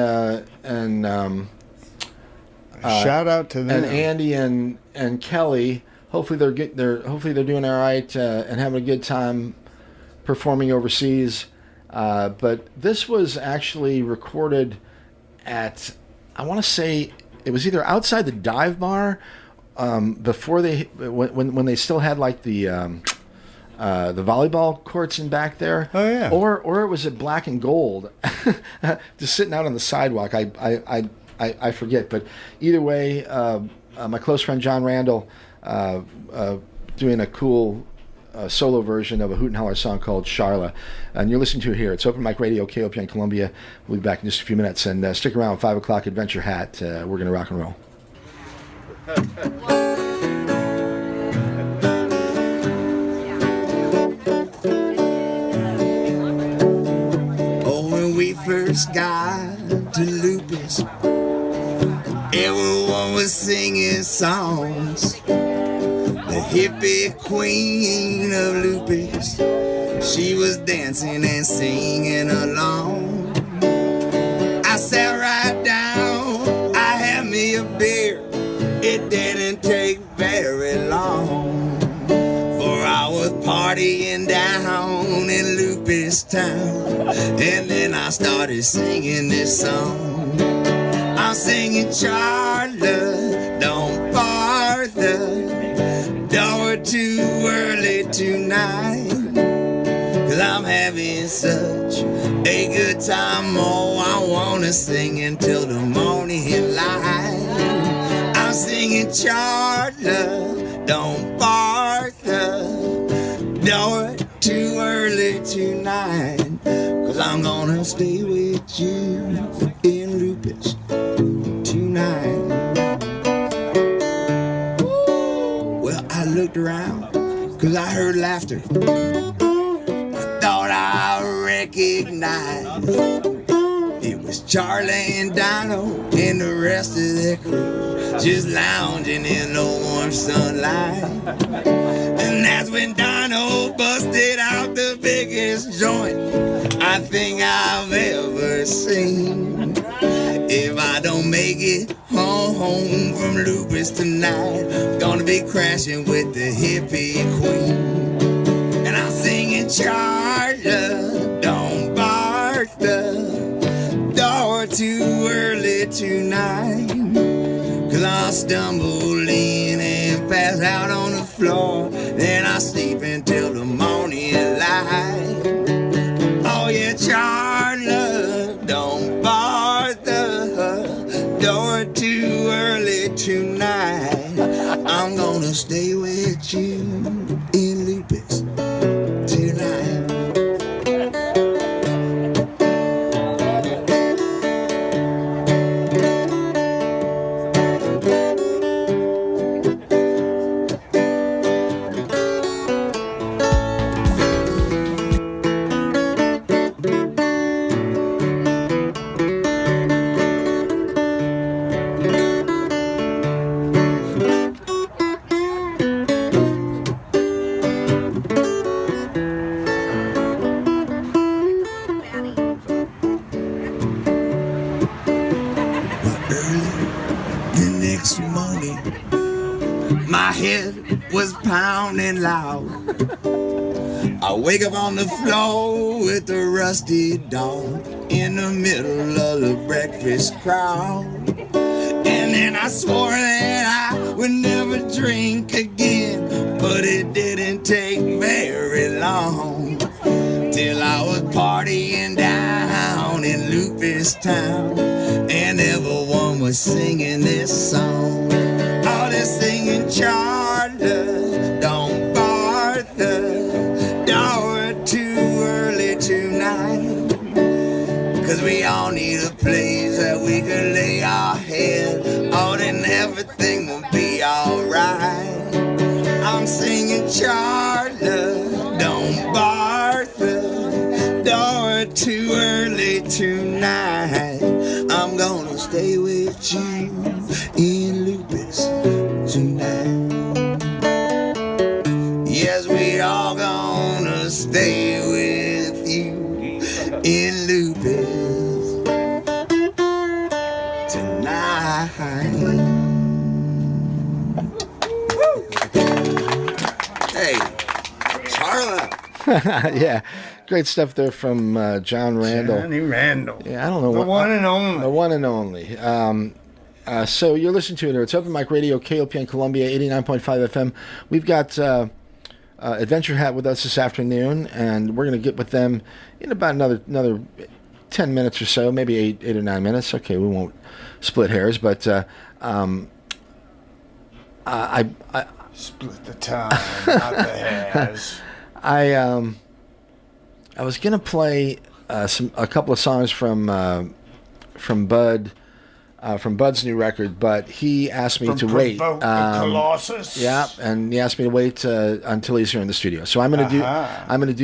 shout out to them and Andy and Kelly. Hopefully they're doing all right and having a good time performing overseas. But this was actually recorded at, I want to say it was either outside the dive bar before when they still had like the volleyball courts in back there. Oh yeah. Or it was at Black and Gold, just sitting out on the sidewalk. I forget, but either way, my close friend John Randall doing a cool a solo version of a Hoot and Holler song called Charla. And you're listening to it here. It's Open Mic Radio, KOPN Columbia. We'll be back in just a few minutes. And stick around, 5 o'clock, Adventure Hat. We're going to rock and roll. Oh, when we first got to Lupus, everyone was singing songs. The hippie queen of Lupus, she was dancing and singing along. I sat right down, I had me a beer. It didn't take very long, for I was partying down in Lupus town. And then I started singing this song. I'm singing Charla, don't bother, don't too early tonight, 'cause I'm having such a good time. Oh, I wanna sing until the morning light. I'm singing Charla, don't bother, don't too early tonight, 'cause I'm gonna stay with you in Lupus tonight. Well, I looked around, 'cause I heard laughter. I thought I recognized it was Charlie and Dino and the rest of their crew, just lounging in the warm sunlight. And that's when Dino busted out the biggest joint I think I've ever seen. If I don't make it home from Lupus tonight, I'm gonna be crashing with the hippie queen. And I'm singing Charla, don't bark the door too early tonight, 'cause I'll stumble in and pass out on the floor. Then I'll sleep until the morning light. Oh yeah, Charla, don't bar the door too early tonight. I'm gonna stay with you in Lupus tonight. Was pounding loud. I wake up on the floor with a rusty dog in the middle of the breakfast crowd. And then I swore that I would never drink again, but it didn't take very long till I was partying down in Lupus town, and everyone was singing this song. Oh, they're singing Charla, don't bar the door too early tonight, 'cause we all need a place that we can lay our head. Oh, then everything will be alright. I'm singing Charla, don't bar the door too early tonight. I'm gonna stay with you in Lupus tonight. Yes, we all gonna stay with you in Lupus tonight. Hey, Charla. Yeah, great stuff there from John Randall. Johnny Randall. Yeah, I don't know The one and only. The one and only. So you're listening to it. It's Open Mic Radio, KOPN Columbia, 89.5 FM. We've got Adventure Hat with us this afternoon, and we're going to get with them in about another 10 minutes or so, maybe eight or 9 minutes. Okay, we won't split hairs, but Split the time, not the hair. as? I was gonna play a couple of songs from Bud. From Bud's new record, but he asked me to wait. Colossus. Yeah, and he asked me to wait until he's here in the studio. So I'm gonna do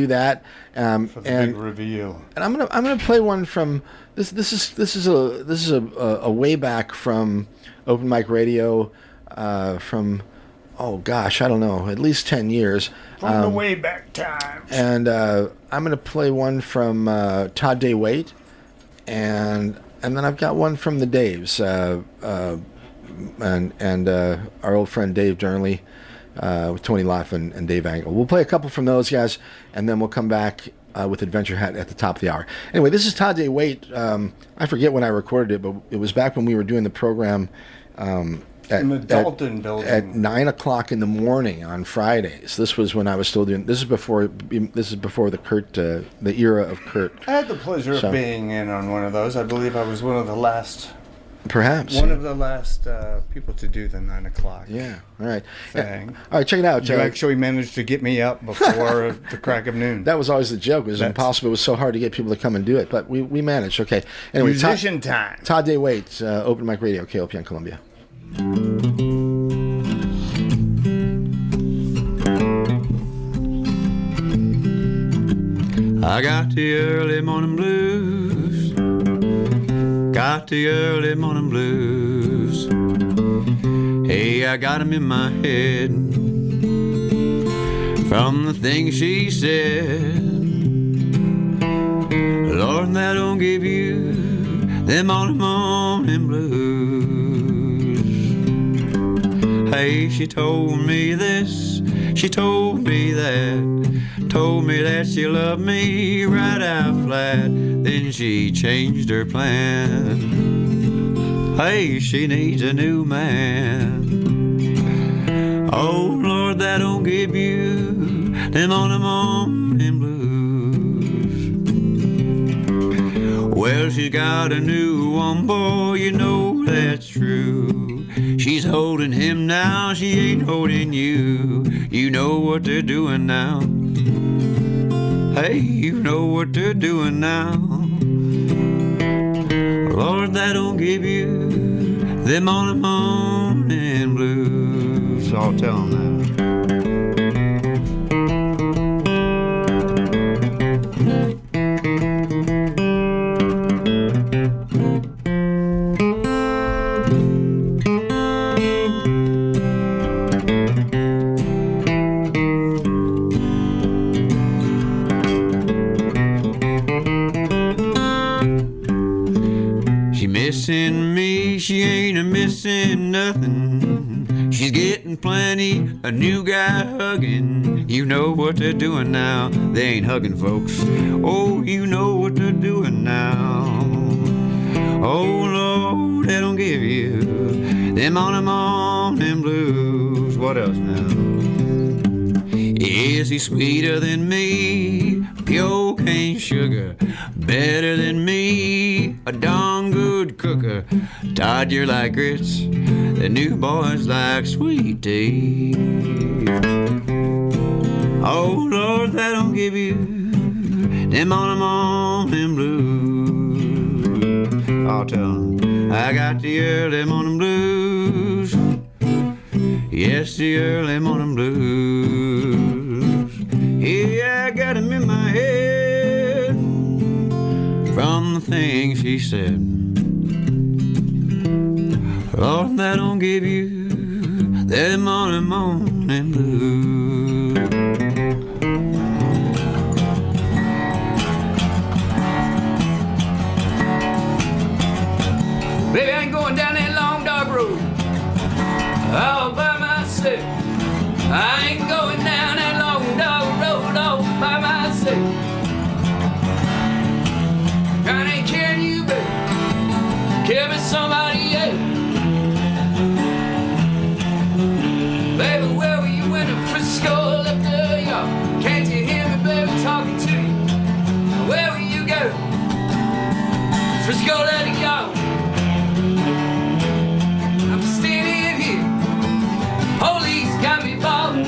that. For the big reveal. And I'm gonna play one from this. This is a way back from Open Mic Radio, from I don't know, at least 10 years. From the way back times. And I'm gonna play one from Todd Day Wait, and then I've got one from the Daves, and our old friend Dave Durnley, with Tony Loff and Dave Angle. We'll play a couple from those guys, and then we'll come back with Adventure Hat at the top of the hour. Anyway, this is Todd Day Wait. I forget when I recorded it, but it was back when we were doing the program in the Dalton building at 9 o'clock in the morning on Fridays. This was when I was still doing. This is before the Kurt, the era of Kurt. I had the pleasure of being in on one of those. I believe I was one of the last. Perhaps one of the last people to do the 9 o'clock. Yeah. All right. Thing. All right. Check it out. You actually managed to get me up before the crack of noon. That was always the joke. It was impossible. It was so hard to get people to come and do it, but we managed. Okay. Anyway, musician time. Todd Day Wait, Open Mic Radio, KLPN Columbia. I got the early morning blues. Got the early morning blues. Hey, I got 'em in my head from the things she said. Lord, that don't give you them morning blues. Hey, she told me this, she told me that, told me that she loved me right out flat. Then she changed her plan. Hey, she needs a new man. Oh, Lord, that don't give you them morning blues. Well, she's got a new one, boy, you know that's true. She's holding him now, she ain't holding you. You know what they're doing now. Hey, you know what they're doing now. Lord, that don't give you them morning blues. I'll tell them that. Missing me, she ain't a missing nothing. She's getting plenty, a new guy hugging. You know what they're doing now. They ain't hugging folks. Oh, you know what they're doing now. Oh Lord, they don't give you them morning blues. What else now? Is he sweeter than me? Pure cane sugar, better than me, a darn good cooker. Todd, you're like grits, the new boys like sweet tea. Oh Lord, that don't give you them morning blues. I'll tell them I got the early morning blues. Yes, the early morning blues. Yeah, I got 'em in my head from the things she said. Lord, that don't give you that morning blues. Baby, I ain't going down that long dark road all by myself. I ain't going down that long dark road all by myself. I ain't carrying you, baby. Carry somebody else. Baby, where were you when the Frisco left the yard? Can't you hear me, baby, talking to you? Where will you go? Frisco let it go. I'm standing here. Police got me ballin'.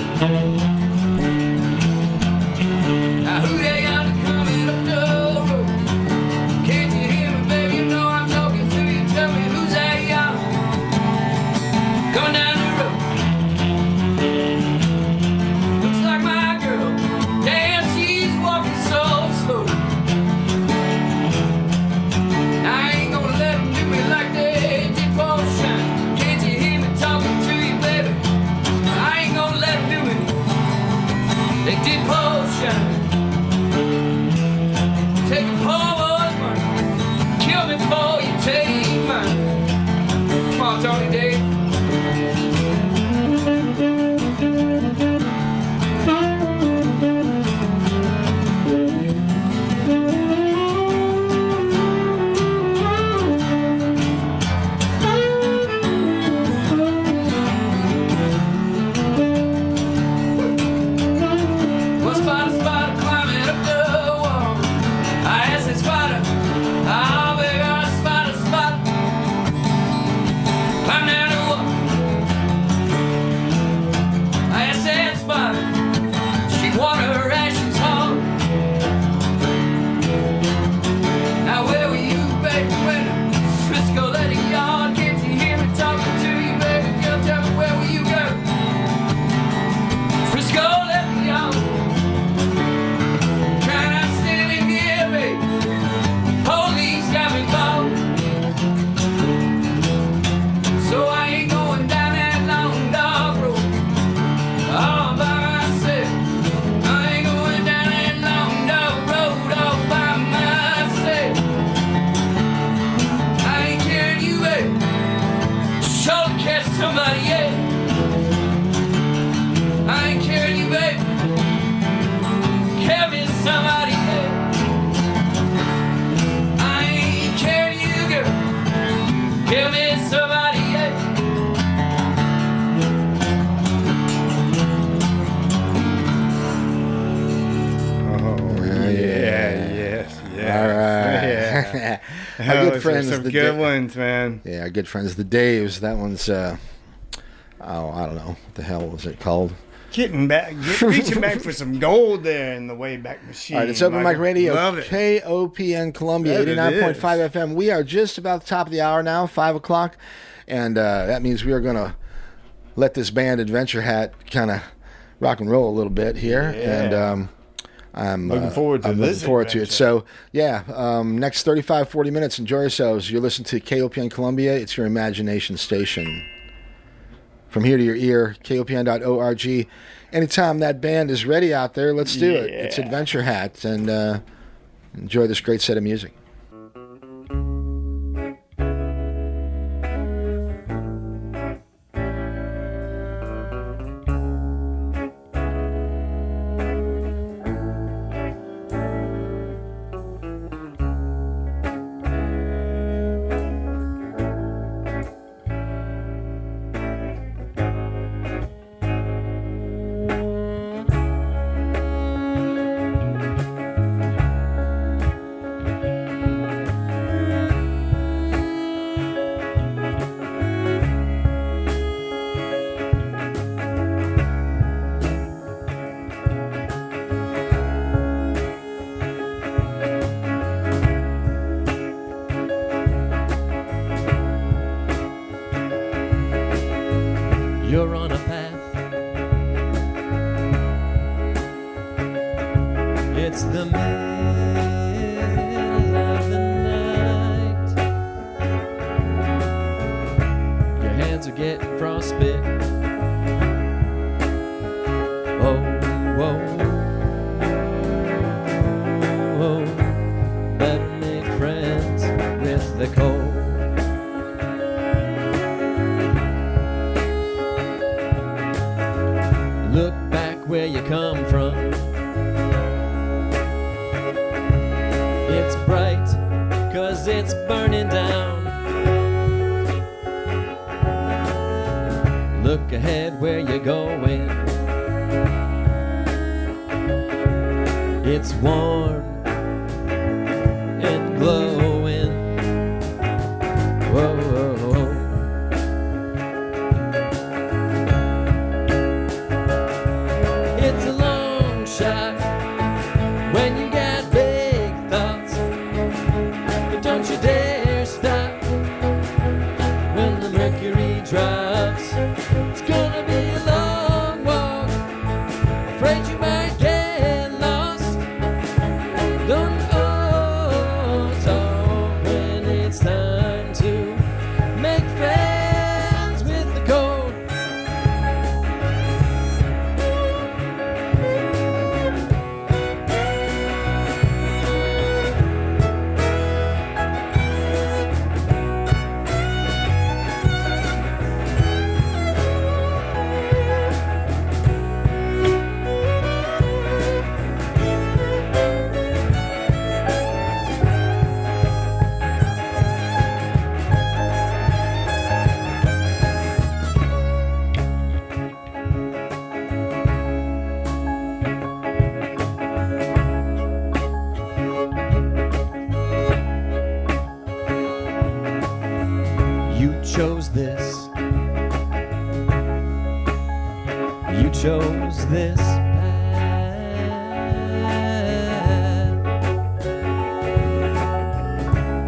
sunshine. Take a pause, man. Kill me before you take mine. Come on, Tony Dave. Our good friends, some good ones, man. Yeah, our good friends, the Daves. That one's, I don't know. What the hell was it called? Reaching back for some gold there in the Wayback Machine. All right, it's Open Mic Radio, Love it. KOPN Columbia, That 89.5 FM. We are just about the top of the hour now, 5 o'clock, and that means we are going to let this band Adventure Hat kind of rock and roll a little bit here, and I'm looking forward to it. So, yeah, next 35, 40 minutes, enjoy yourselves. You're listening to KOPN Columbia. It's your imagination station. From here to your ear, KOPN.org. Anytime that band is ready out there, let's do it. It's Adventure Hat, and enjoy this great set of music. You're on a path. It's the middle of the night. Your hands are getting frostbit. Oh, whoa, whoa. Better make friends with the cold. Look back where you come from. It's bright, 'cause it's burning down. Look ahead where you're going. It's warm and glowing. Whoa, whoa, whoa. It's a long shot when you got big thoughts, but don't you dare stop when the mercury drops. It's gonna be a long walk, afraid you might get lost. chose this. You chose this path.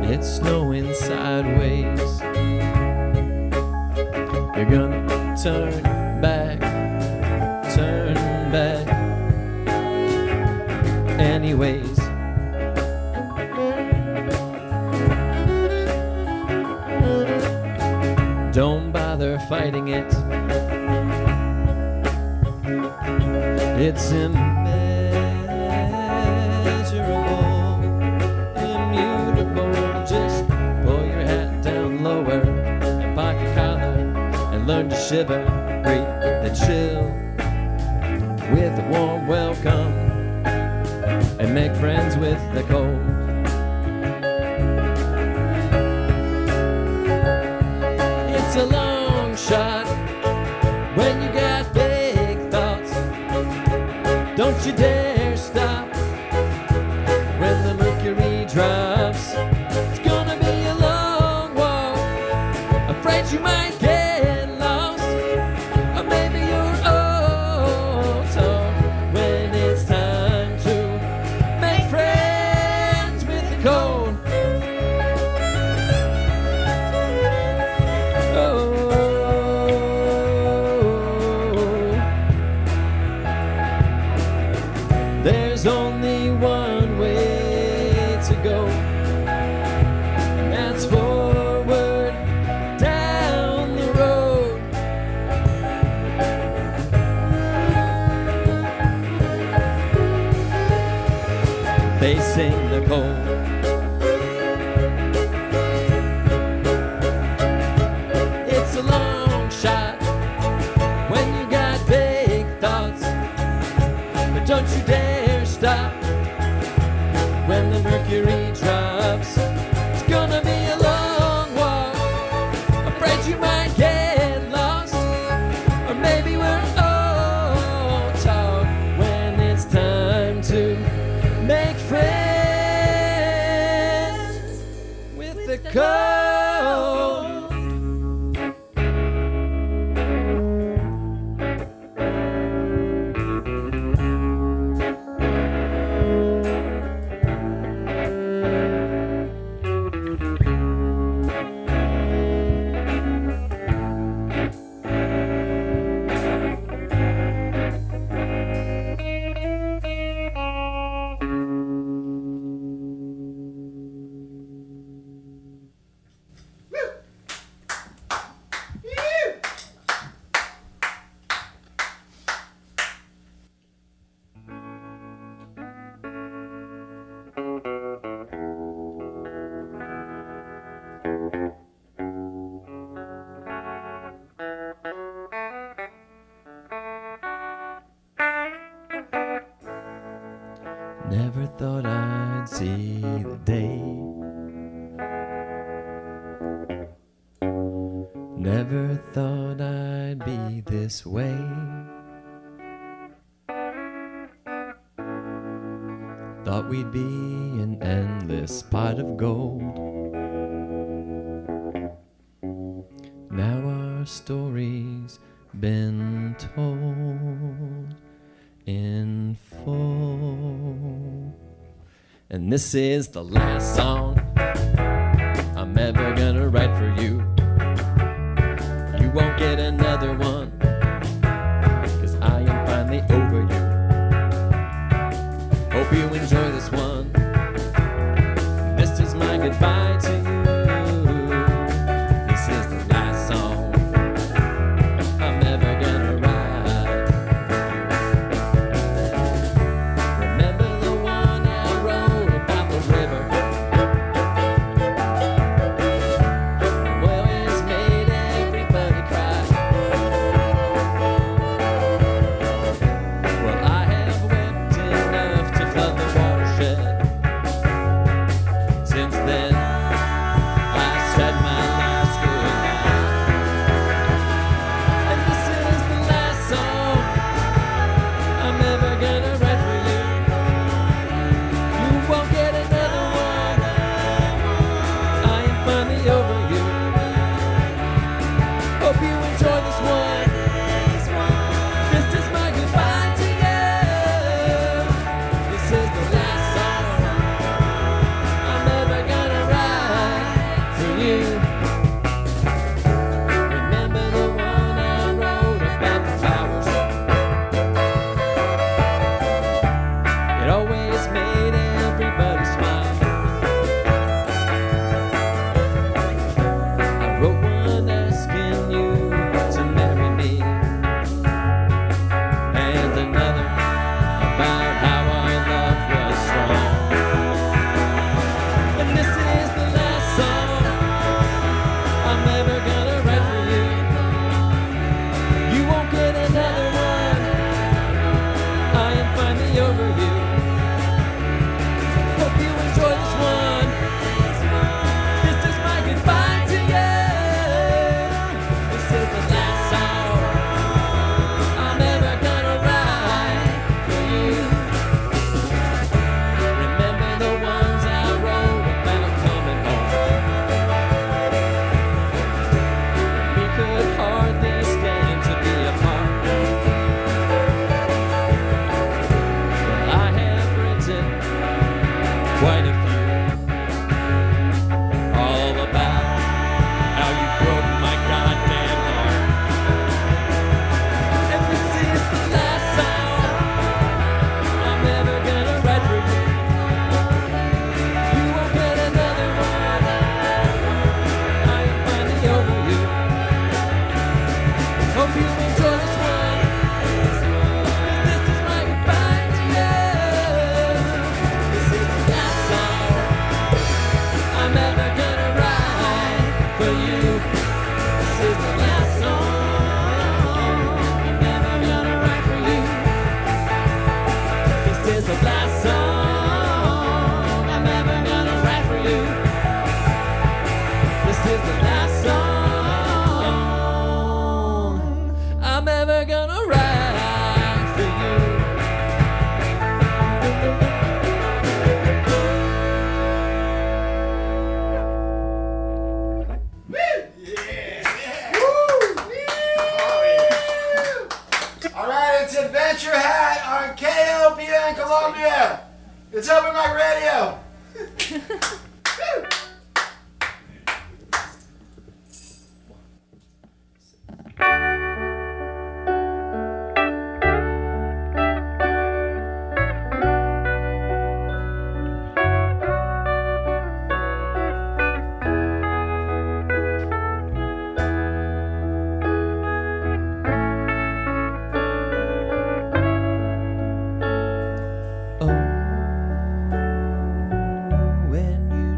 It's snowing sideways. You're gonna turn back anyways. Don't bother fighting it. It's immeasurable, immutable. Just pull your hat down lower and pock your collar and learn to shiver. Greet the chill with a warm welcome and make friends with the cold. It's a long shot when you got big thoughts. Don't you dare stop when the mercury drops. It's gonna be a long walk, afraid you might get lost, or maybe you're all torn when it's time to make friends with the cold. There's only one way to go, and that's forward down the road. Facing the cold. It's a long shot when you got big thoughts, but don't you dare stop when the mercury drops. It's gonna be a long walk, afraid you might get lost, or maybe we're all talk when it's time to make friends with the cold. Never thought I'd see the day. Never thought I'd be this way. Thought we'd be an endless pot of gold. Now our story's been told in full. And this is the last song I'm ever gonna write for you. You won't get another one, 'cause I am finally over you. Hope you enjoy this one. This is my goodbye to you. This is the last song I'm ever gonna write. Remember the one I wrote about the river? Well, it's made everybody cry. Well, I have wept enough to flood the waters always made everybody smile. I wrote one asking you to marry me, and another about how our love was strong. And this is the last song I'm ever gonna write for you. You won't get another one. I am finally over you. Hope you enjoy this one. This is my goodbye to you. This is the last song I'm ever gonna write for you. Remember the ones I wrote about coming home. We could hardly stand to be apart. Well, I have written quite a few, all about how you broke my goddamn heart. And this is the last song I'm ever gonna write for you. You won't get another one. I am finally over you. Hope you enjoy this one. This is my goodbye to you. This is the last song I'm ever gonna write for you. This is the last song I'm ever gonna write for you. This is the last song I'm ever gonna write for you. This is the last song I'm ever gonna write for you. All right, it's Adventure Hat on KOPN Columbia. It's Open Mic Radio. When you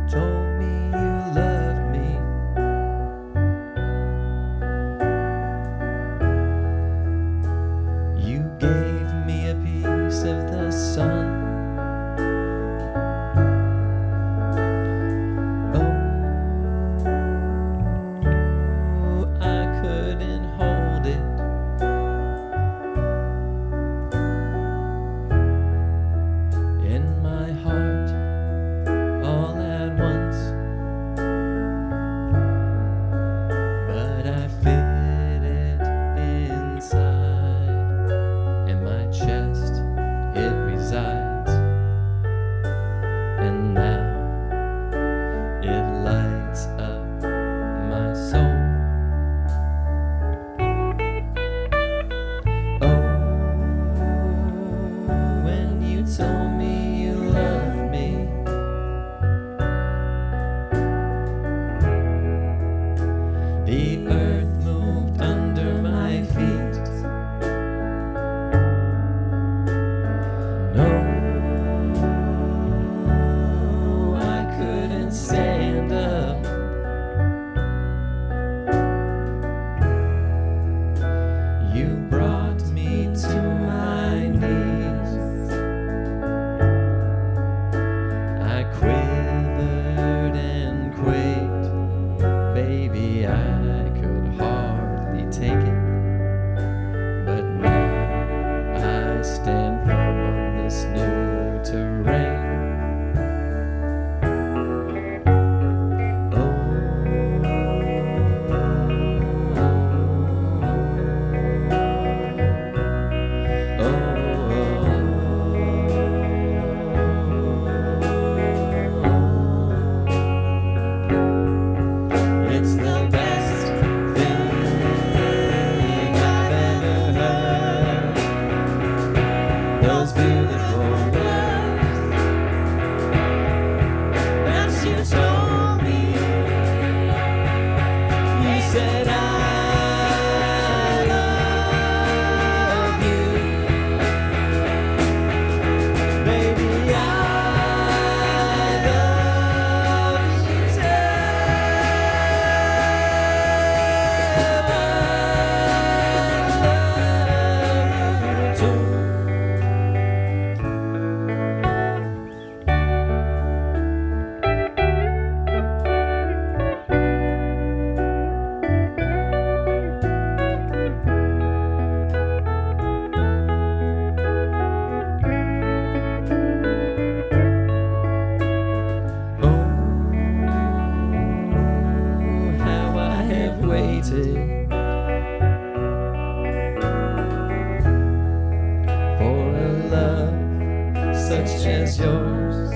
much as yours.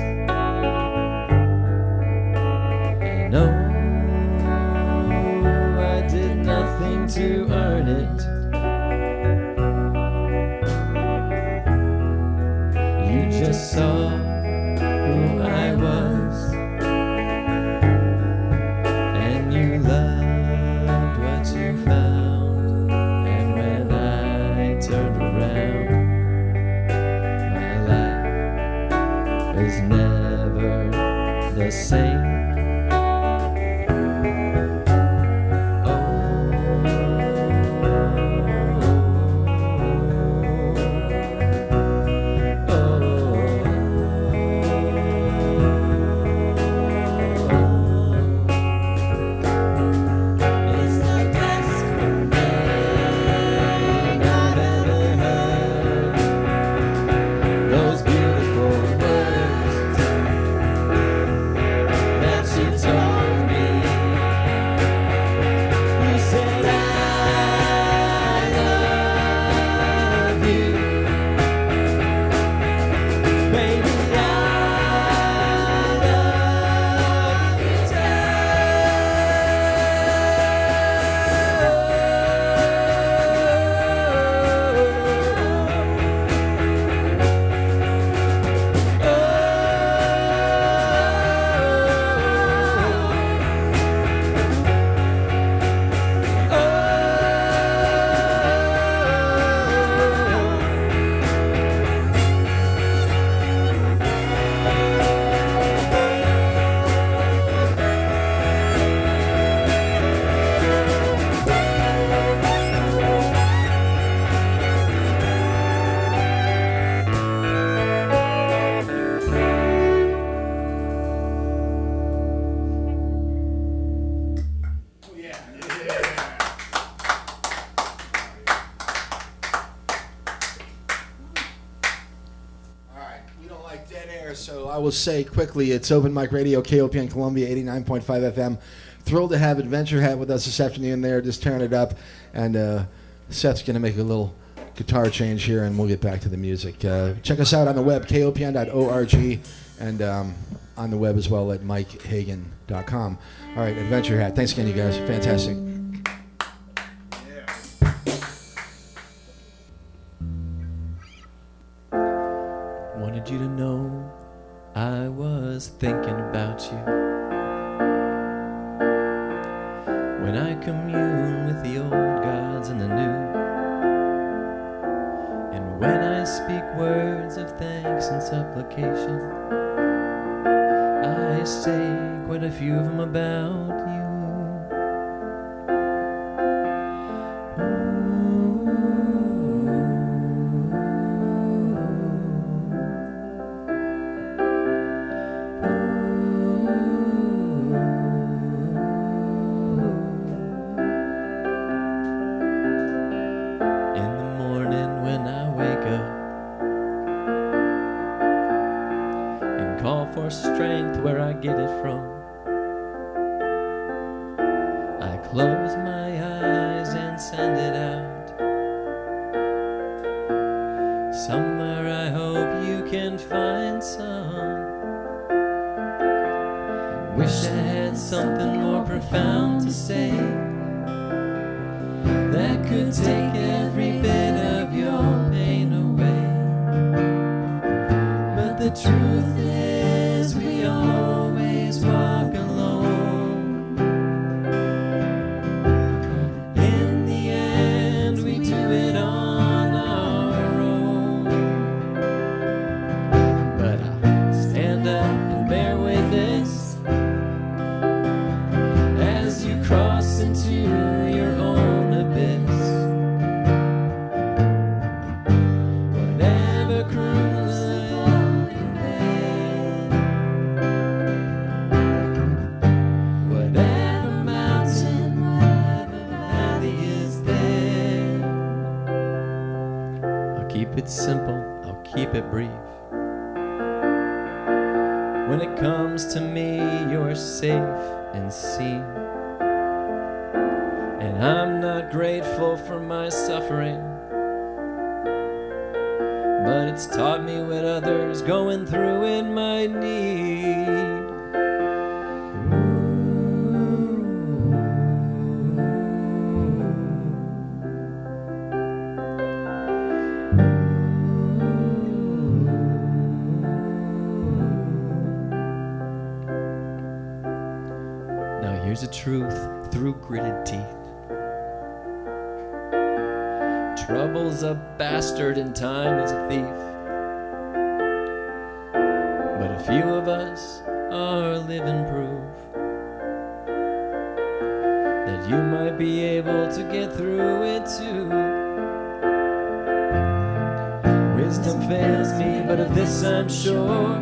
And oh, I did nothing to earn it. You just saw who I was, and you loved what you found. And when I turned around, my life is never the same. Those beautiful words that you told me. You said I love you, baby. I love you So I will say quickly, it's Open Mic Radio, KOPN Columbia, 89.5 FM. Thrilled to have Adventure Hat with us this afternoon there, just tearing it up. And Seth's going to make a little guitar change here, and we'll get back to the music. Check us out on the web, kopn.org, and on the web as well at mikehagan.com. All right, Adventure Hat. Thanks again, you guys. Fantastic. Wanted you to know I was thinking about you when I commune with the old gods and the new, and when I speak words of thanks and supplication, I say quite a few of them about you. Strength where I get it from. I close my eyes and send it out. Somewhere I hope you can find some. Wish I had something more profound to say that could take every bit of your pain away. But the truth is we always walk alone. In the end we do it on our own. But I stand up and bear witness as you cross into your own abyss. Whatever cruise upon your bed, whatever mountain, whatever valley is there, I'll keep it simple, I'll keep it brief. When it comes to me, you're safe and seen, and I'm not grateful for my suffering, but it's taught me what others going through it might need. Now here's the truth through gritted teeth. Trouble's a bastard and time is a thief. But a few of us are living proof that you might be able to get through it too. Wisdom fails me, but of this I'm sure.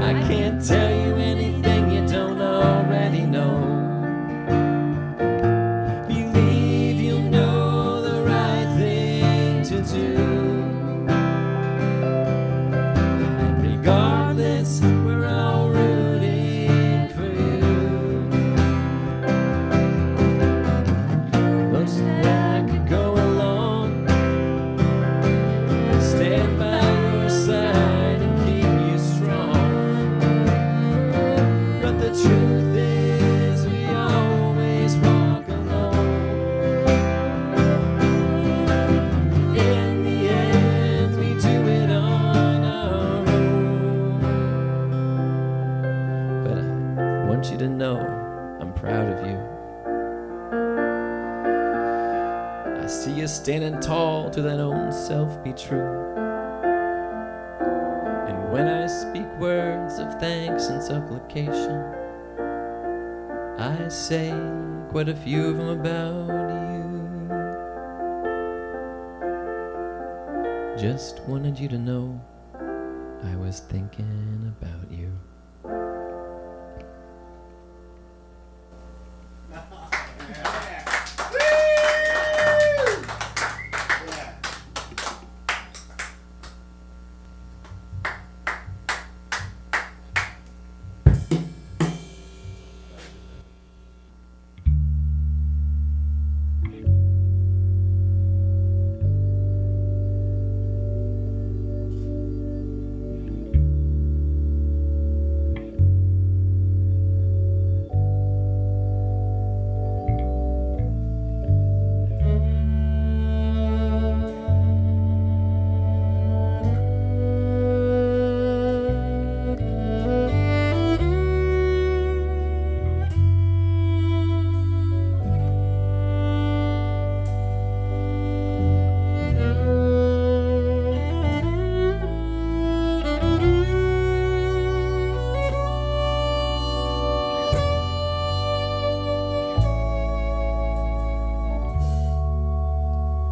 I can't tell you anything you don't already know. Believe you'll know the right thing to do. And regardless, we're all rooting for you. Looks like I could go along, stand by your side and keep you strong. But the truth is we always walk alone. In the end, we do it on our own. But I want you to know I'm proud of you. I see you standing tall to that own self be true. And when I speak words of thanks and supplication, I say quite a few of them about you. Just wanted you to know I was thinking about you.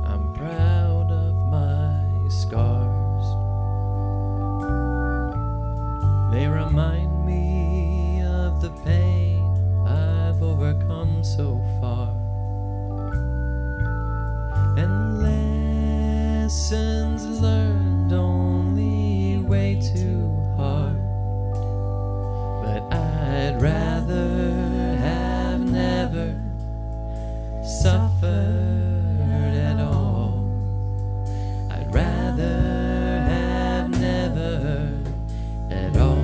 I'm proud of my scars. They remind me of the pain I've overcome so far, and lessons learned only way too hard. But I'd rather have never suffered at all. I'd rather have never at all.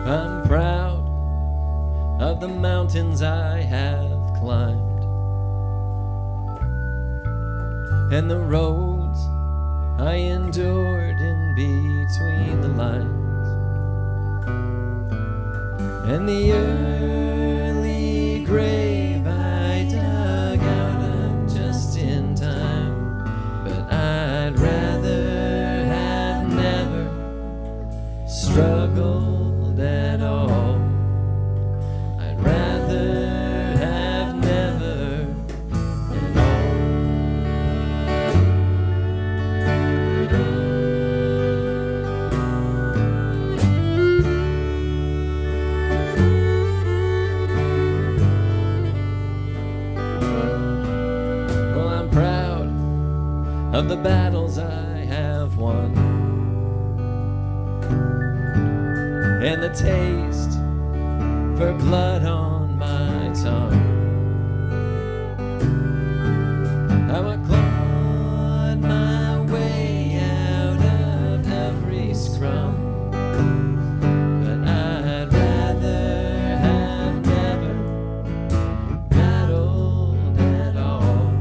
I'm proud of the mountains I have climbed and the roads I endured in between the lines, and the early grave I dug out of just in time. But I'd rather have never struggled at all. I'd rather have never at all. Well, I'm proud of the battles I have won. and the taste for blood on my tongue. I would claw my way out of every scrum, but I'd rather have never battled at all.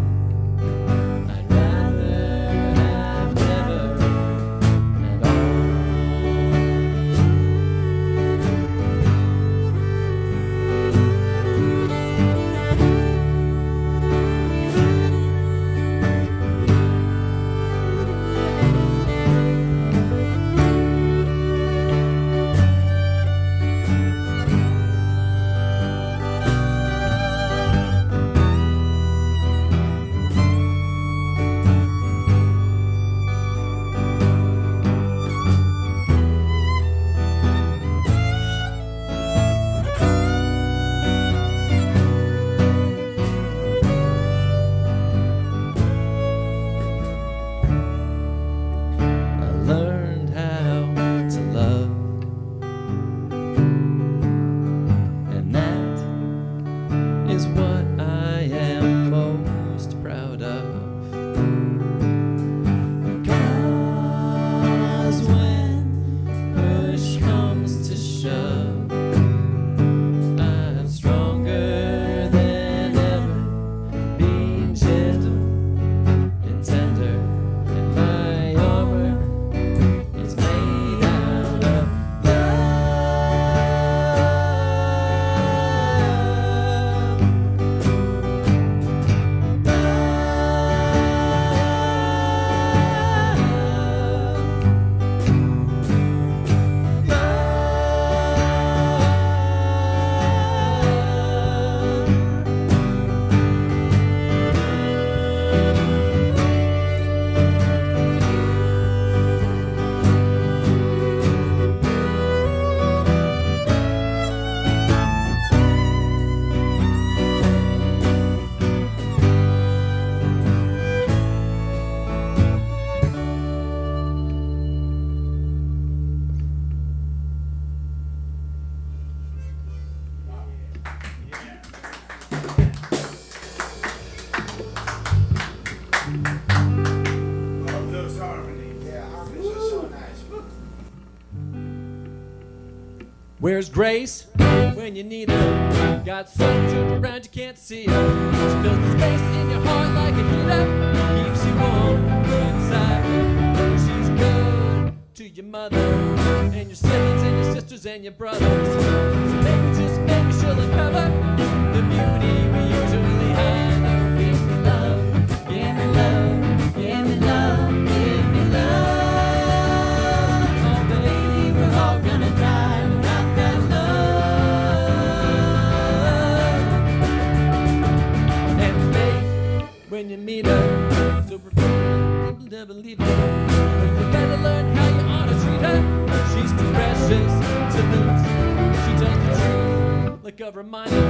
I'd rather have never at all. I learned how to love, and that is what I am most proud of. Because when push comes to shove, I'm stronger than ever, being gentle and tender, and my armor is made out of Love those harmonies. Yeah, harmonies are so nice. Where's Grace when you need her? Got sunshine around, you can't see her. She fills the space in your heart like a heater, keeps you warm inside. She's good to your mother and your siblings and your sisters and your brothers. So maybe, just maybe she'll uncover the beauty we usually hide. Oh, give me love, give me love, give me love, give me love. Oh, baby, we're all gonna die without that love. And faith when you meet her, so people never leave her. But you better learn how you ought to treat her. She's too precious to lose. She tells the truth like a reminder.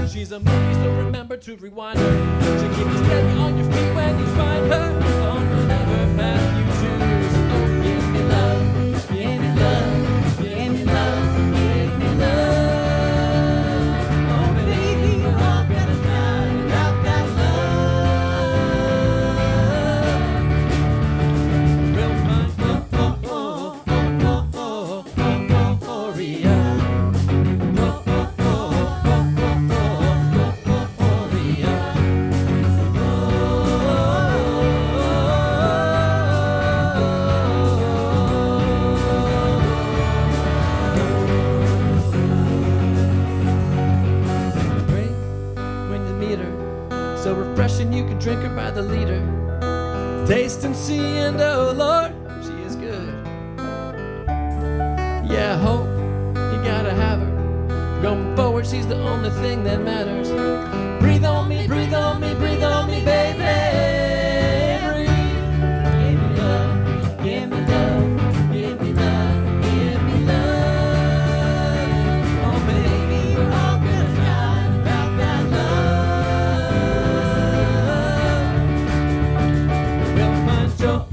She's a movie, so remember to rewind her. She'll keep you steady on your feet when you find her on whatever path you choose. Oh, give me love, give me love, give me love, give me love. Oh, baby, we're all gonna die without that love. We'll find Gloria. Great when you meet her, so refreshing you can drink her by the liter. Taste and see, and oh Lord, she is good. Yeah, hope you gotta have her. Going forward, she's the only thing that matters. Breathe on me, breathe on me, breathe on me, baby. Breathe. Give me love, give me love, give me love, give me love. Oh, baby, we're all gonna die without that love. We'll find joy.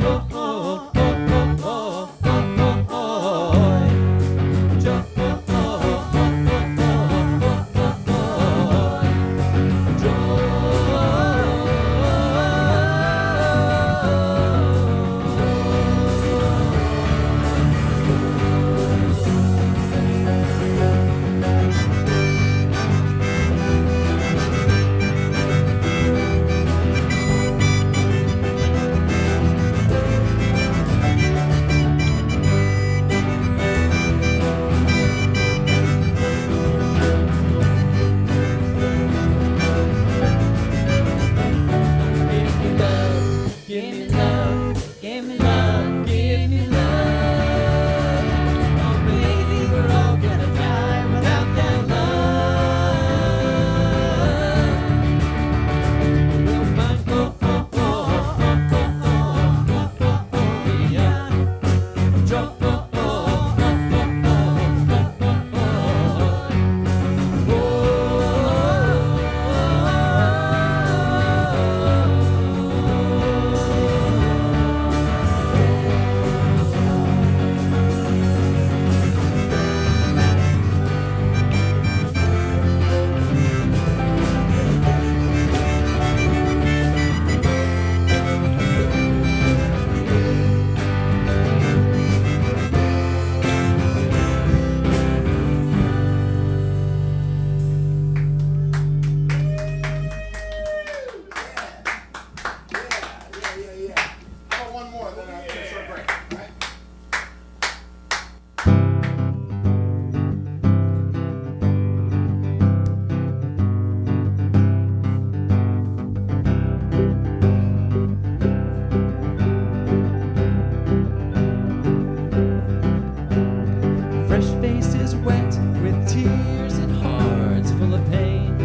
fresh faces wet with tears and hearts full of pain.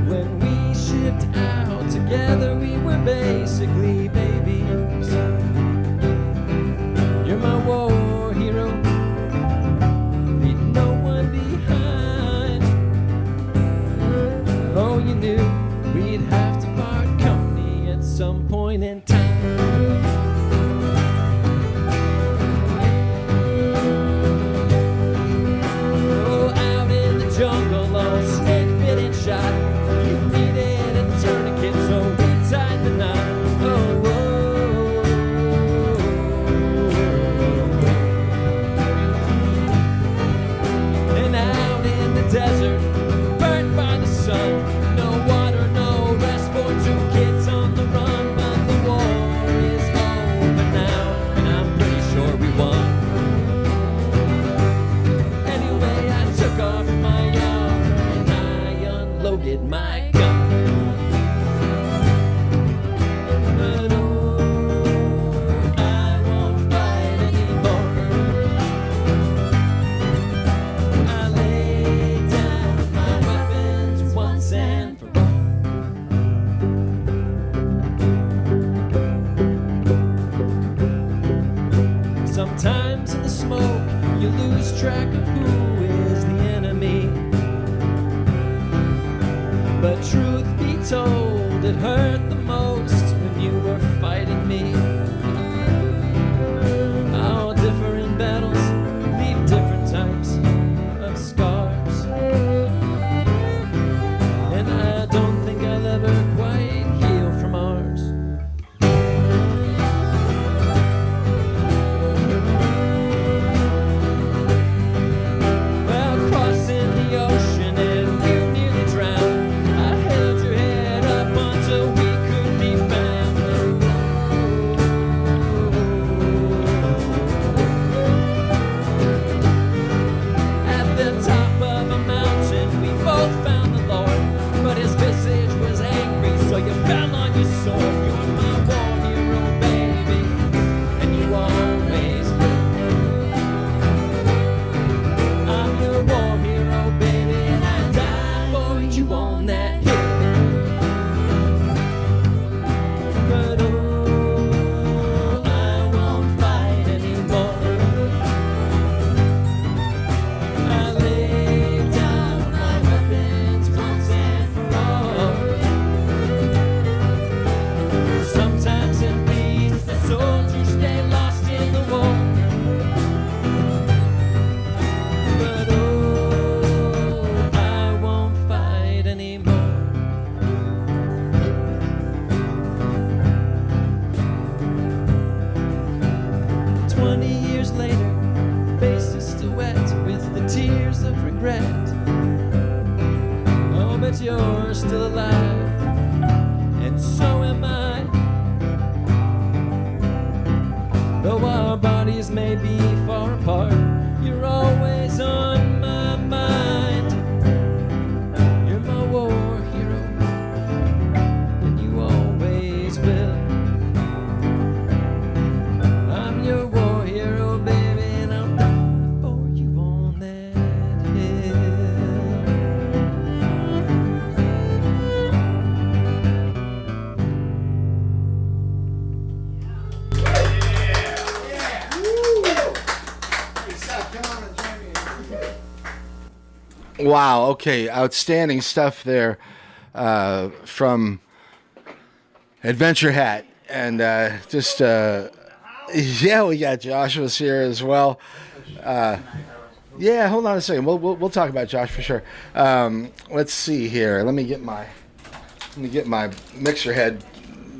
When we shipped out together, we were basically babies. You're my war hero, leave no one behind. Oh, you knew we'd have to part company at some point in time. Oh, out in the jungle, all snake bit and shot. You needed a tourniquet, so we tied the knot. Oh, and out in the desert, burnt by the sun, no water, no rest for two kids on the run. But the war is over now, and I'm pretty sure we won. Anyway, I took off my arm and I unloaded my gun. But oh, I won't fight anymore. I laid down my weapons once and for all. Sometimes in the smoke, you lose track of who is the enemy. But truth be told, it hurt the most when you were fighting me. All different battles leave different types of scars. And I don't think I'll ever quite heal from ours. Well, crossing the ocean and you nearly drowned. I held your head up until we could be found. At the top of a mountain, we both found the Lord, but his visage was angry, so you fell on your sword. You were my war hero, baby, and you always will. I'm your war hero, baby, and I died for you on that hill. But oh, I won't fight anymore. I laid down my weapons once and for all. Sometimes in peace, the soldiers stay lost in the war. But oh, I won't fight anymore. 20 years later, face is still wet with the tears of regret. Oh, but you're still alive, and so am I. Though our bodies may be far apart, you're always on my mind. You're my war hero, and you always will. I'm your war hero, baby, and I'll die for you on that hill. Wow. Okay. Outstanding stuff there from Adventure Hat, and just yeah, we got Joshua's here as well. Yeah. Hold on a second. We'll talk about Josh for sure. Let's see here. Let me get my mixer head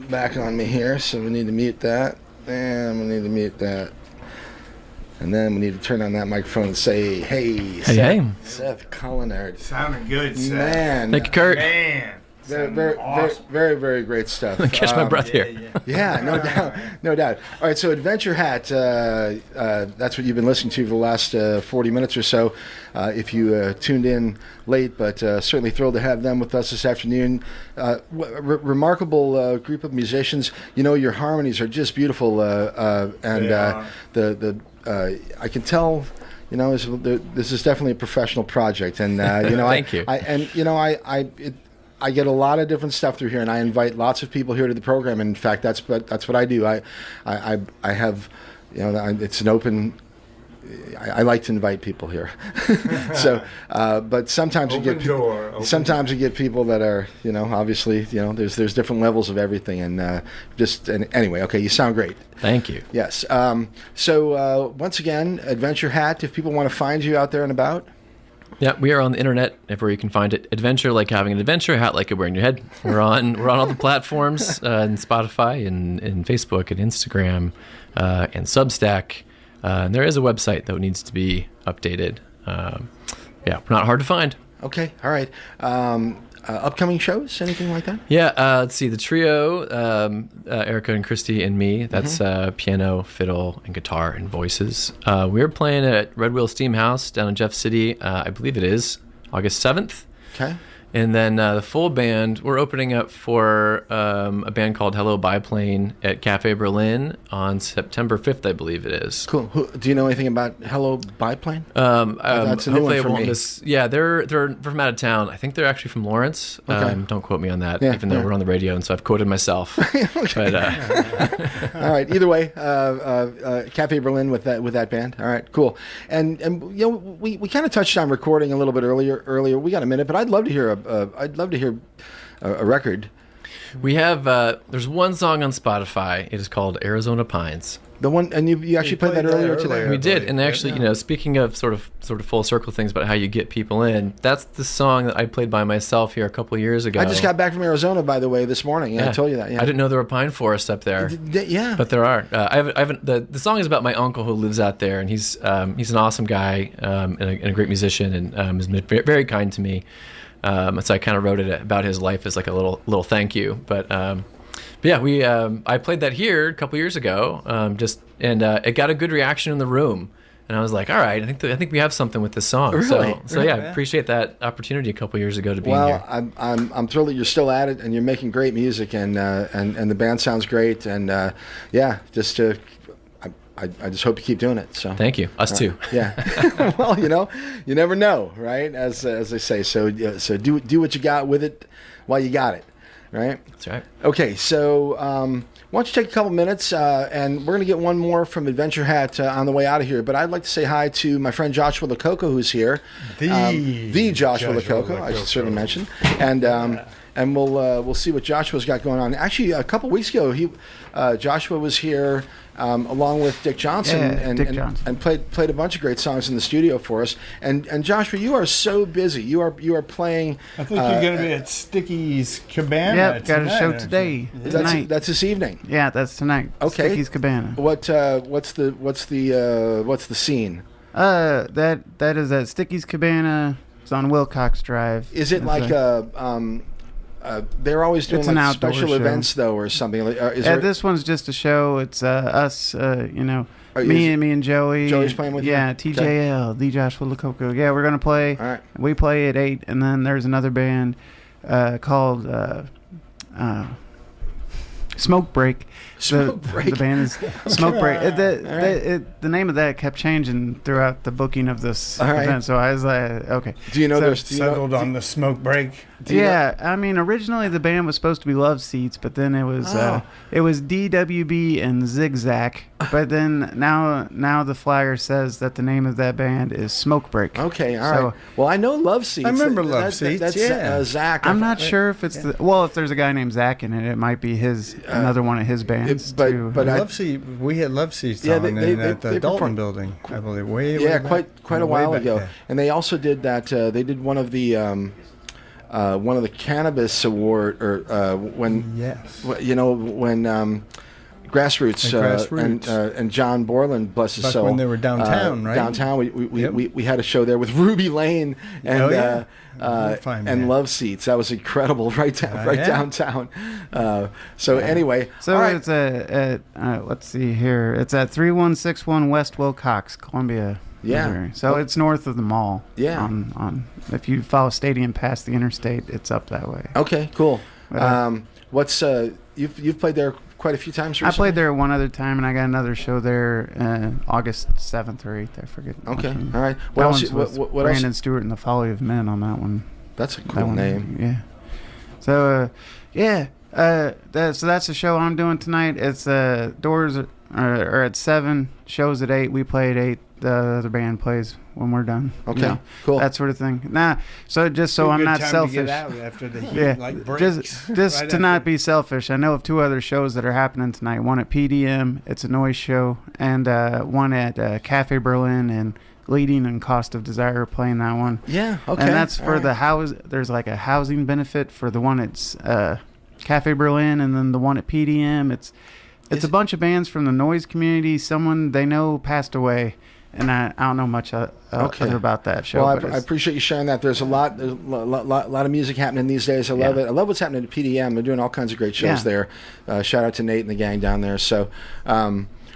back on me here. So we need to mute that, and we need to mute that. And then we need to turn on that microphone and say, hey, Seth Cullinard. Sounding good, Seth. Man. Thank you, Kurt. Man. Very, very great stuff. Catch my breath here. Yeah, no doubt. No doubt. All right, so Adventure Hat, that's what you've been listening to for the last 40 minutes or so. If you tuned in late, but certainly thrilled to have them with us this afternoon. Remarkable group of musicians. You know, your harmonies are just beautiful, and the I can tell. This is definitely a professional project, and Thank you. I get a lot of different stuff through here, and I invite lots of people here to the program. And in fact, that's what I do. I have, it's an open. I like to invite people here. So, but sometimes you get people that are, obviously, there's different levels of everything, and anyway. Okay, you sound great. Thank you. Yes. So once again, Adventure Hat. If people want to find you out there and about. Yeah, we are on the internet, everywhere you can find it. Adventure, like having an adventure, hat like you're wearing your head. We're on all the platforms, and Spotify, and Facebook, and Instagram, and Substack. And there is a website that needs to be updated. We're not hard to find. Okay, all right. Upcoming shows, anything like that? Yeah, let's see. The trio, Erica and Christy and me, that's piano, fiddle, and guitar and voices. We're playing at Red Wheel Steam House down in Jeff City, I believe it is, August 7th. Okay. And then the full band, we're opening up for a band called Hello Biplane at Cafe Berlin on September 5th, I believe it is. Cool. Do you know anything about Hello Biplane? That's a new one for me. They're from out of town. I think they're actually from Lawrence. Okay. Don't quote me on that, even though we're on the radio, and so I've quoted myself. Okay. But, all right. Either way, Cafe Berlin with that band. All right. Cool. And we kind of touched on recording a little bit earlier. We got a minute, but I'd love to hear a record. We have there's one song on Spotify. It is called Arizona Pines. The one, and you actually played that earlier today. We did, and actually, speaking of sort of full circle things about how you get people in, that's the song that I played by myself here a couple of years ago. I just got back from Arizona, by the way, this morning. Yeah, I told you that. Yeah. I didn't know there were pine forests up there. Yeah, but there are. The song is about my uncle who lives out there, and he's an awesome guy and a great musician, and has been very kind to me. So I kind of wrote it about his life as like a little thank you. But yeah, I played that here a couple years ago, and it got a good reaction in the room. And I was like, all right, I think we have something with this song. Really? So yeah, appreciate that opportunity a couple years ago to be here. Well, I'm thrilled that you're still at it and you're making great music, and the band sounds great, and I just hope you keep doing it. So thank you. Us too. Yeah. Well, you never know, right? As they say. So do what you got with it while you got it, right? That's right. Okay. So why don't you take a couple minutes, and we're gonna get one more from Adventure Hat on the way out of here. But I'd like to say hi to my friend Joshua Lococo, who's here. The Joshua Lococo, I should certainly mention, and we'll see what Joshua's got going on. Actually, a couple weeks ago, Joshua was here. Along with Dick Johnson, and played a bunch of great songs in the studio for us. And Joshua, you are so busy. You are playing. I think you're going to be at Sticky's Cabana. Yep, got a show today. Tonight. That's this evening. Yeah, that's tonight. Okay. Sticky's Cabana. What's the scene? That is at Sticky's Cabana. It's on Wilcox Drive. Is it like they're always doing like special events though, or something? This one's just a show. It's us, me and Joey. Joey's playing with you? Yeah, TJL, the Joshua Lococo. Yeah, we're gonna play. All right. We play at 8, and then there's another band called Smoke Break. The band is Smoke Break. The name of that kept changing throughout the booking of this event, so I was like, okay. Do you know they're settled on the Smoke Break? I mean, originally the band was supposed to be Love Seats, but then it was DWB and Zigzag. But then now the flyer says that the name of that band is Smoke Break. Okay, all right. Well, I know Love Seats. I remember Love Seats. That's Zach. I'm not sure if it's if there's a guy named Zach in it might be another one of his bands. But Love Seats, we had Love Seats at the Dalton Building, I believe. Way quite a while ago. And they also did that. They did one of the cannabis award, or when Grassroots. And John Borland, bless his soul. When they were downtown, right? Downtown, we had a show there with Ruby Lane and Love Seats. That was incredible, right downtown. Anyway, so all right. It's let's see here. It's at 3161 West Wilcox, Columbia, Missouri. So it's north of the mall. Yeah. On if you follow Stadium past the interstate, it's up that way. Okay, cool. What's you've played there quite a few times I recently? played there one other time, and I got another show there August 7th or 8th. I forget. Okay, which one. all right. That What else? one's with What Brandon else? Stewart and the Folly of Men on that one. That's a That cool one, name. Yeah. So, so that's the show I'm doing tonight. It's doors are at 7, shows at 8. We play at 8. The other band plays when we're done. Okay, cool. That sort of thing. So just so Be a I'm good not time to selfish. get out after the heat, yeah, like breaks just right to after. not be selfish. I know of 2 other shows that are happening tonight. One at PDM, it's a noise show, and one at Cafe Berlin and Leading and Cost of Desire playing that one. Yeah, okay. And that's for all the right. house. There's like a housing benefit for the one at Cafe Berlin, and then the one at PDM. It's a bunch of bands from the noise community. Someone they know passed away, and I don't know much other about that show. Well, but I appreciate you sharing that. There's a lot of music happening these days. I love it. I love what's happening at PDM. They're doing all kinds of great shows there. Shout out to Nate and the gang down there. So,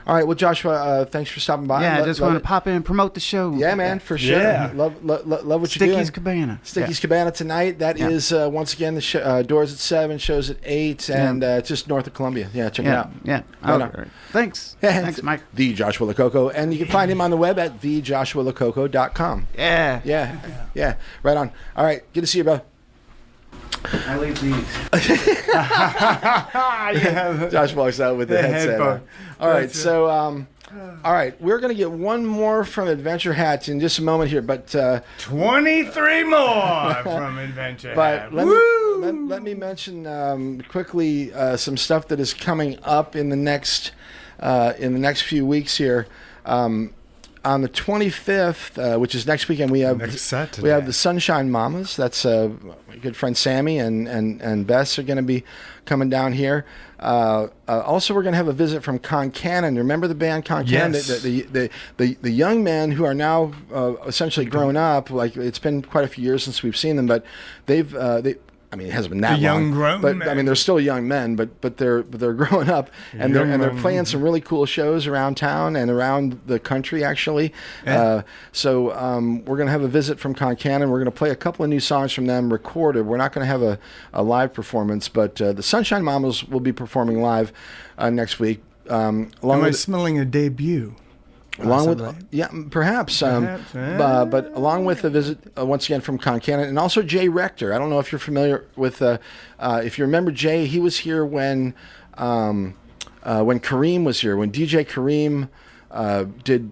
all right. Well, Joshua, thanks for stopping by. I just want to pop in and promote the show. Yeah, man, for sure. Yeah. Love what you're doing. Sticky's Cabana. Sticky's Cabana tonight. That is once again the doors at 7, shows at 8, and it's just north of Columbia. Yeah, check it out. Yeah. Right Oh, on. Thanks. Thanks, Mike. The Joshua LaCoco, and you can find him on the web at thejoshualacoco.com. Yeah. Right on. All right. Good to see you, brother. I leave these. Josh walks out with the headset on. headphone. All right, That's so all right, we're gonna get one more from Adventure Hats in just a moment here, but 23 more from Adventure. but let me mention quickly some stuff that is coming up in the next few weeks here. On the 25th, which is next weekend, we have the Sunshine Mamas. That's my good friend Sammy and Bess are going to be coming down here. Also, we're going to have a visit from Concannon. Remember the band Concannon? Yes. The young men who are now essentially grown up. Like it's been quite a few years since we've seen them, but they've I mean, it hasn't been that The young long, grown but men. I mean, they're still young men, but they're growing up, and they're playing some really cool shows around town and around the country, actually. Yeah. So we're gonna have a visit from Concannon. We're gonna play a couple of new songs from them recorded. We're not gonna have a live performance, but the Sunshine Mamas will be performing live next week. Am I smelling a debut? Along with, Possibly. perhaps. But along with the visit, once again, from Concannon, and also Jay Rector. I don't know if you're familiar with, if you remember Jay, he was here when Kareem was here, when DJ Kareem did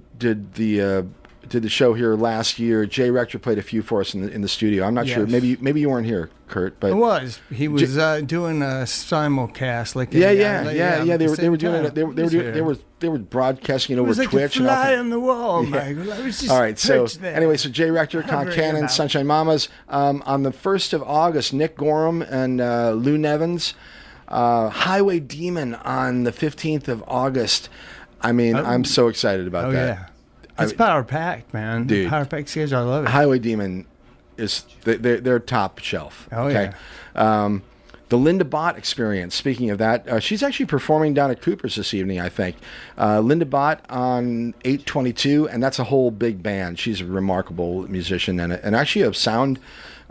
the show here last year. Jay Rector played a few for us in the studio. I'm not sure. Yes. Maybe you weren't here, Kurt. But It was. He was doing a simulcast, like They were doing it. They were broadcasting it It over was like Twitch. a fly and on the wall, Yeah. Michael. I was just all right. So perched there. anyway, so Jay Rector, Hovering Concannon, about. Sunshine Mamas. On the 1st of August, Nick Gorham and Lou Nevins. Highway Demon on the 15th of August. I mean, I'm so excited about that. Yeah. It's power packed, man. Dude. Power packed schedule. I love it. Highway Demon is they're top shelf. Oh, okay. The Linda Bott Experience. Speaking of that, she's actually performing down at Cooper's this evening, I think. Linda Bott on 822, and that's a whole big band. She's a remarkable musician and actually a sound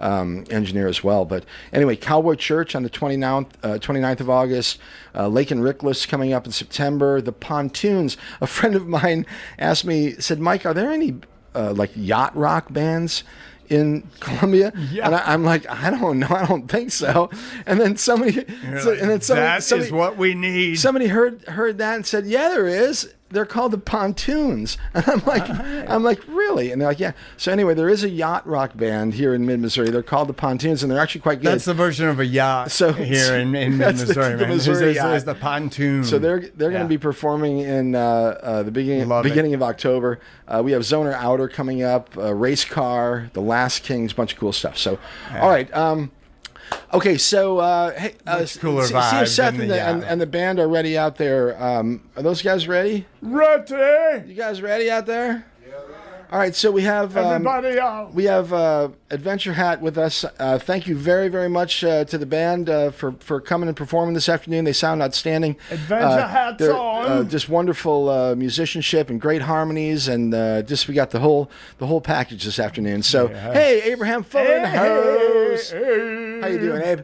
engineer as well. But anyway, Cowboy Church on the 29th of August. Lake and Rickless coming up in September. The Pontoons. A friend of mine asked me, said, Mike, are there any like yacht rock bands in Columbia? Yeah. And I'm like, I don't know. I don't think so. And then somebody, That is what we need. somebody heard that and said, yeah, there is. They're called the Pontoons. And I'm like, really? And they're like, yeah. So anyway, there is a yacht rock band here in mid-Missouri. They're called the Pontoons, and they're actually quite good. That's the version of a yacht here in that's Missouri, the man. Missouri There's yacht. the pontoon. So they're going to be performing in the beginning of October. We have Zoner Outer coming up, Race Car, The Last Kings, bunch of cool stuff. So, all right. Okay, so hey, cooler see if vibes Seth than the yacht. and the band are ready out there. Are those guys ready? Ready? You guys ready out there? All right, so we have Everybody out. we have Adventure Hat with us. Thank you very, very much to the band for coming and performing this afternoon. They sound outstanding. Adventure Hats they're, on. just wonderful musicianship and great harmonies, and just we got the whole package this afternoon. So hey, Abraham Fuller in the house. How you doing, Abe?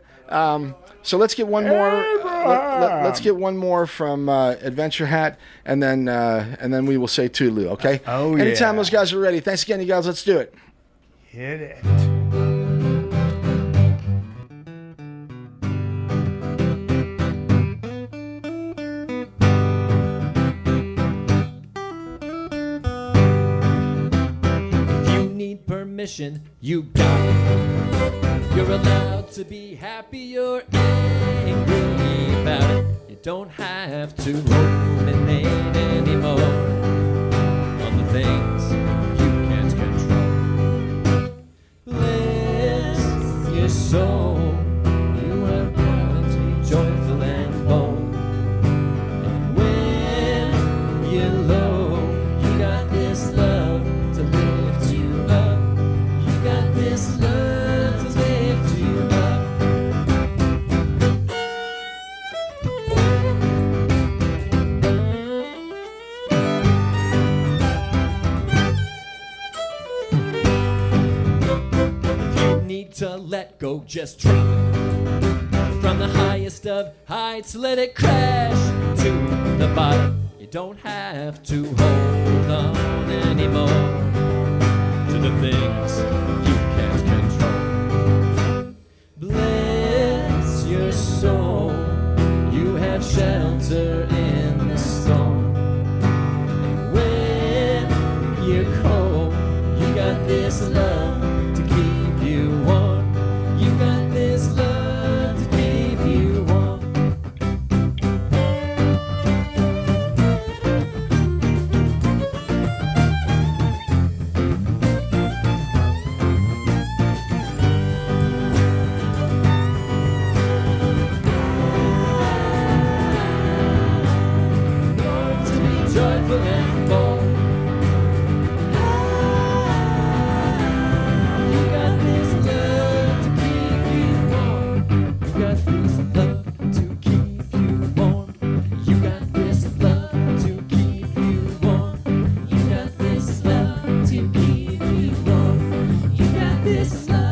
So let's get one more. Let's get one more from Adventure Hat, and then we will say Tulu. Okay. Oh yeah. Anytime those guys are ready. Thanks again, you guys. Let's do it. Hit it. If you need permission, you got it. You're allowed to be happy or angry about it. You don't have to ruminate anymore on the things you can't control. Bless your soul. You have got to be joyful and bold. And when you're low, you got this love to lift you up. You got this love to lift you up. If you need to let go, just drop it. From the highest of heights, let it crash to the bottom. You don't have to hold on anymore to the things you can't control. Bless your soul. You have shelter in the storm. And when you're cold, you got this love to keep you warm. You got this love to keep you warm. To be joyful and bold. You got this love to keep you warm. You got this love to keep you warm. You got this love to keep you warm. You got this love to keep you warm. You got this love.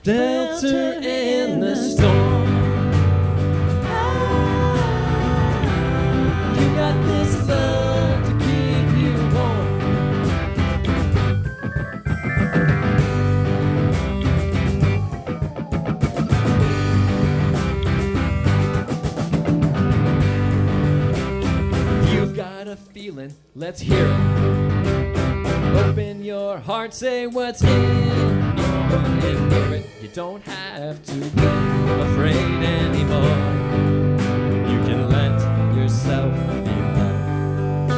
Shelter in the storm. You got this love to keep you warm. You've got a feeling, let's hear it. Open your heart, say what's in and near it. You don't have to be afraid anymore. You can let yourself be loved.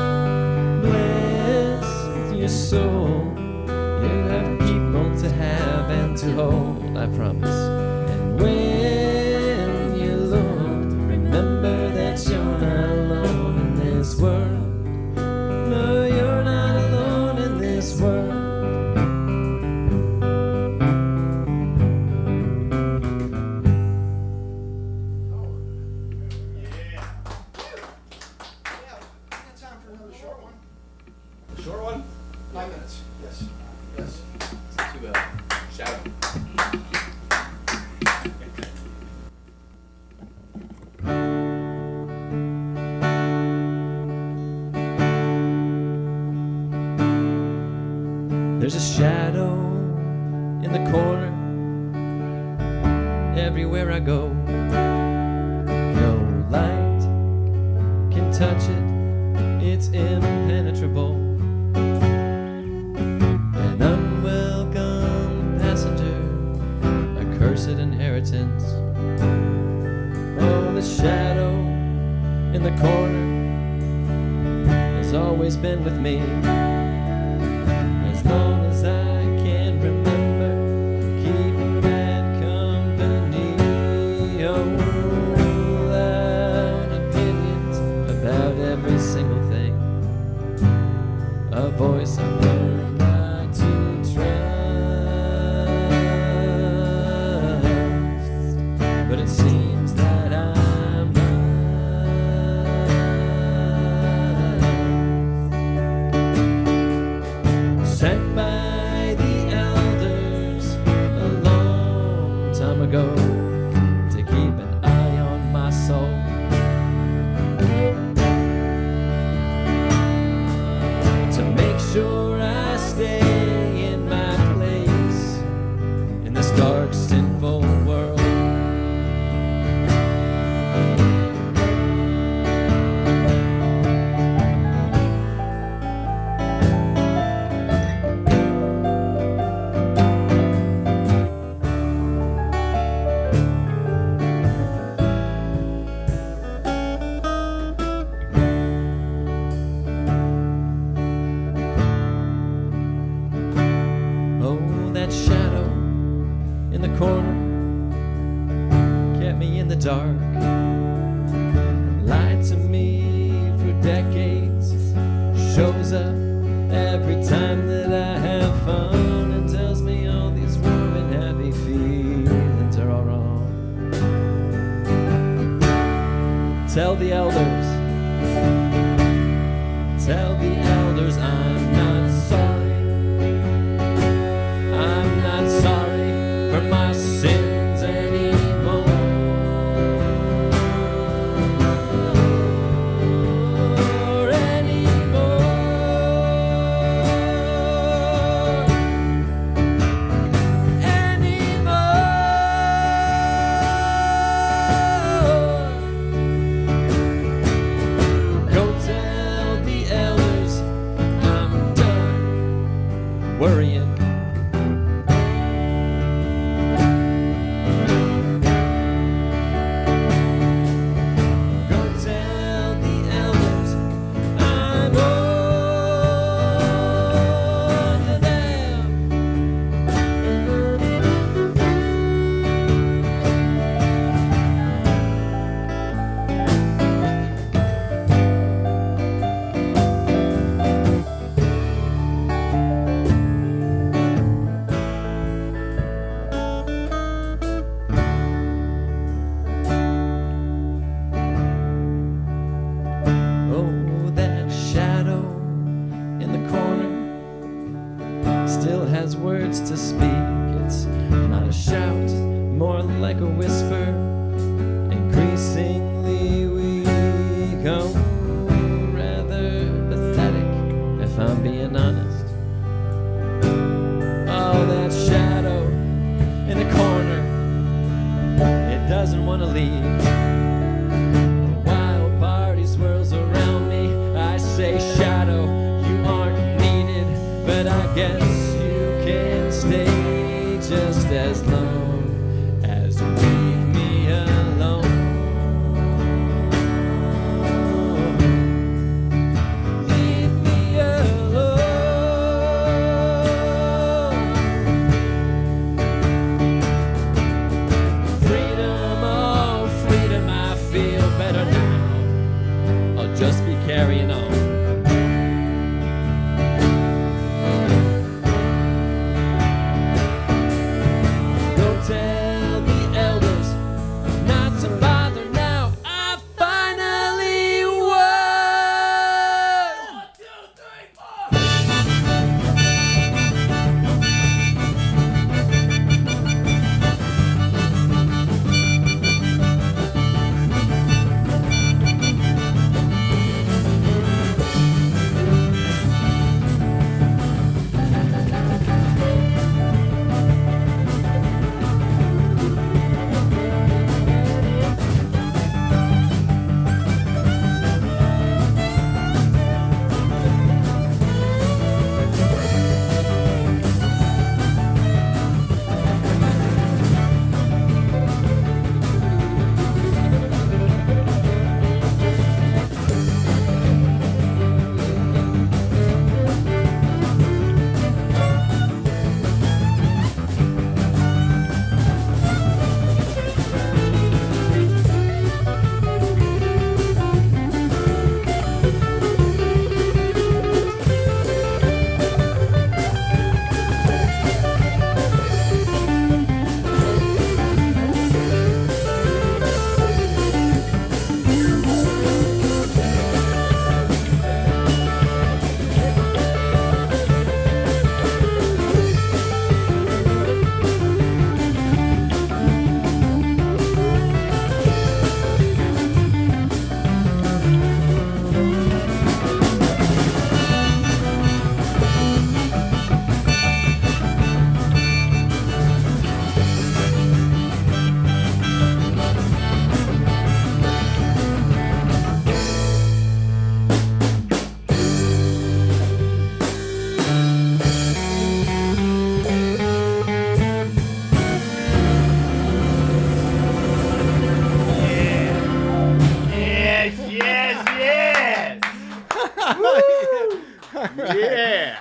Bless your soul. You have people to have and to hold, I promise. And when you're alone, remember that you're not alone in this world. No, you're not alone in this world. Short one? 5 minutes. Yes. Yes. To shout. There's a shadow in the corner everywhere I go. No light can touch it, it's impenetrable. An unwelcome passenger, a cursed inheritance. Oh, the shadow in the corner has always been with me. As long as I can remember, keeping bad company. Oh, loud opinions about every single thing. A voice I've learned not to trust. But it seems that I'm not. Sent by lied to me for decades, shows up every time that I have fun and tells me all these warm and happy feelings are all wrong. Tell the elders I'm not sorry. I'm not sorry for my sins anymore. Go tell the elders I'm done worrying. Go tell the elders I'm on to them. Oh, that shadow in the corner still has words to speak. It's not a shout, more like a whisper, increasingly weak. Oh, rather pathetic, if I'm being honest. Oh, that shadow in the corner, it doesn't want to leave. Wild party swirls around me. I say, shadow, you aren't needed, but I guess you can stay just as long as you leave me alone. Leave me alone. Freedom, oh freedom, I feel better now. I'll just be carrying on. Go tell the elders not to bother now. I finally won. 1, 2, 3, 4.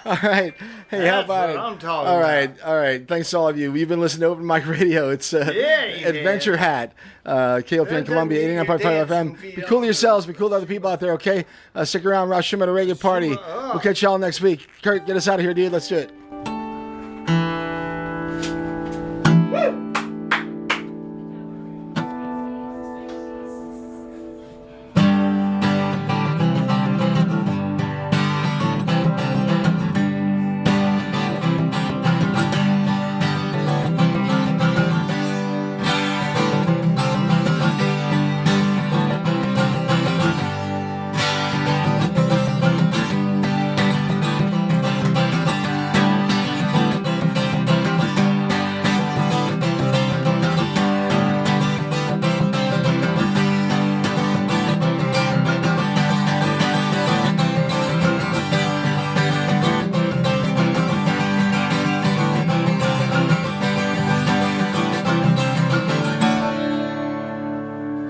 All right. Hey, how That's about what it? I'm talking All right. All right. Thanks to all of you. We've been listening to Open Mic Radio. It's Adventure Hat, KLPN Columbia, 89.5 FM. Be cool to yourselves. Be cool to other people out there, okay? Stick around. Ross Schumann at a reggae party. We'll catch y'all next week. Kurt, get us out of here, dude. Let's do it.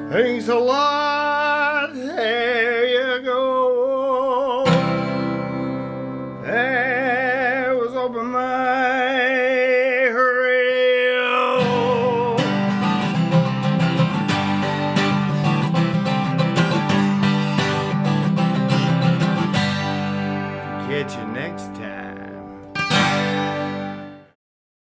Thanks a lot. There you go. There was Open Mic Radio. Catch you next time.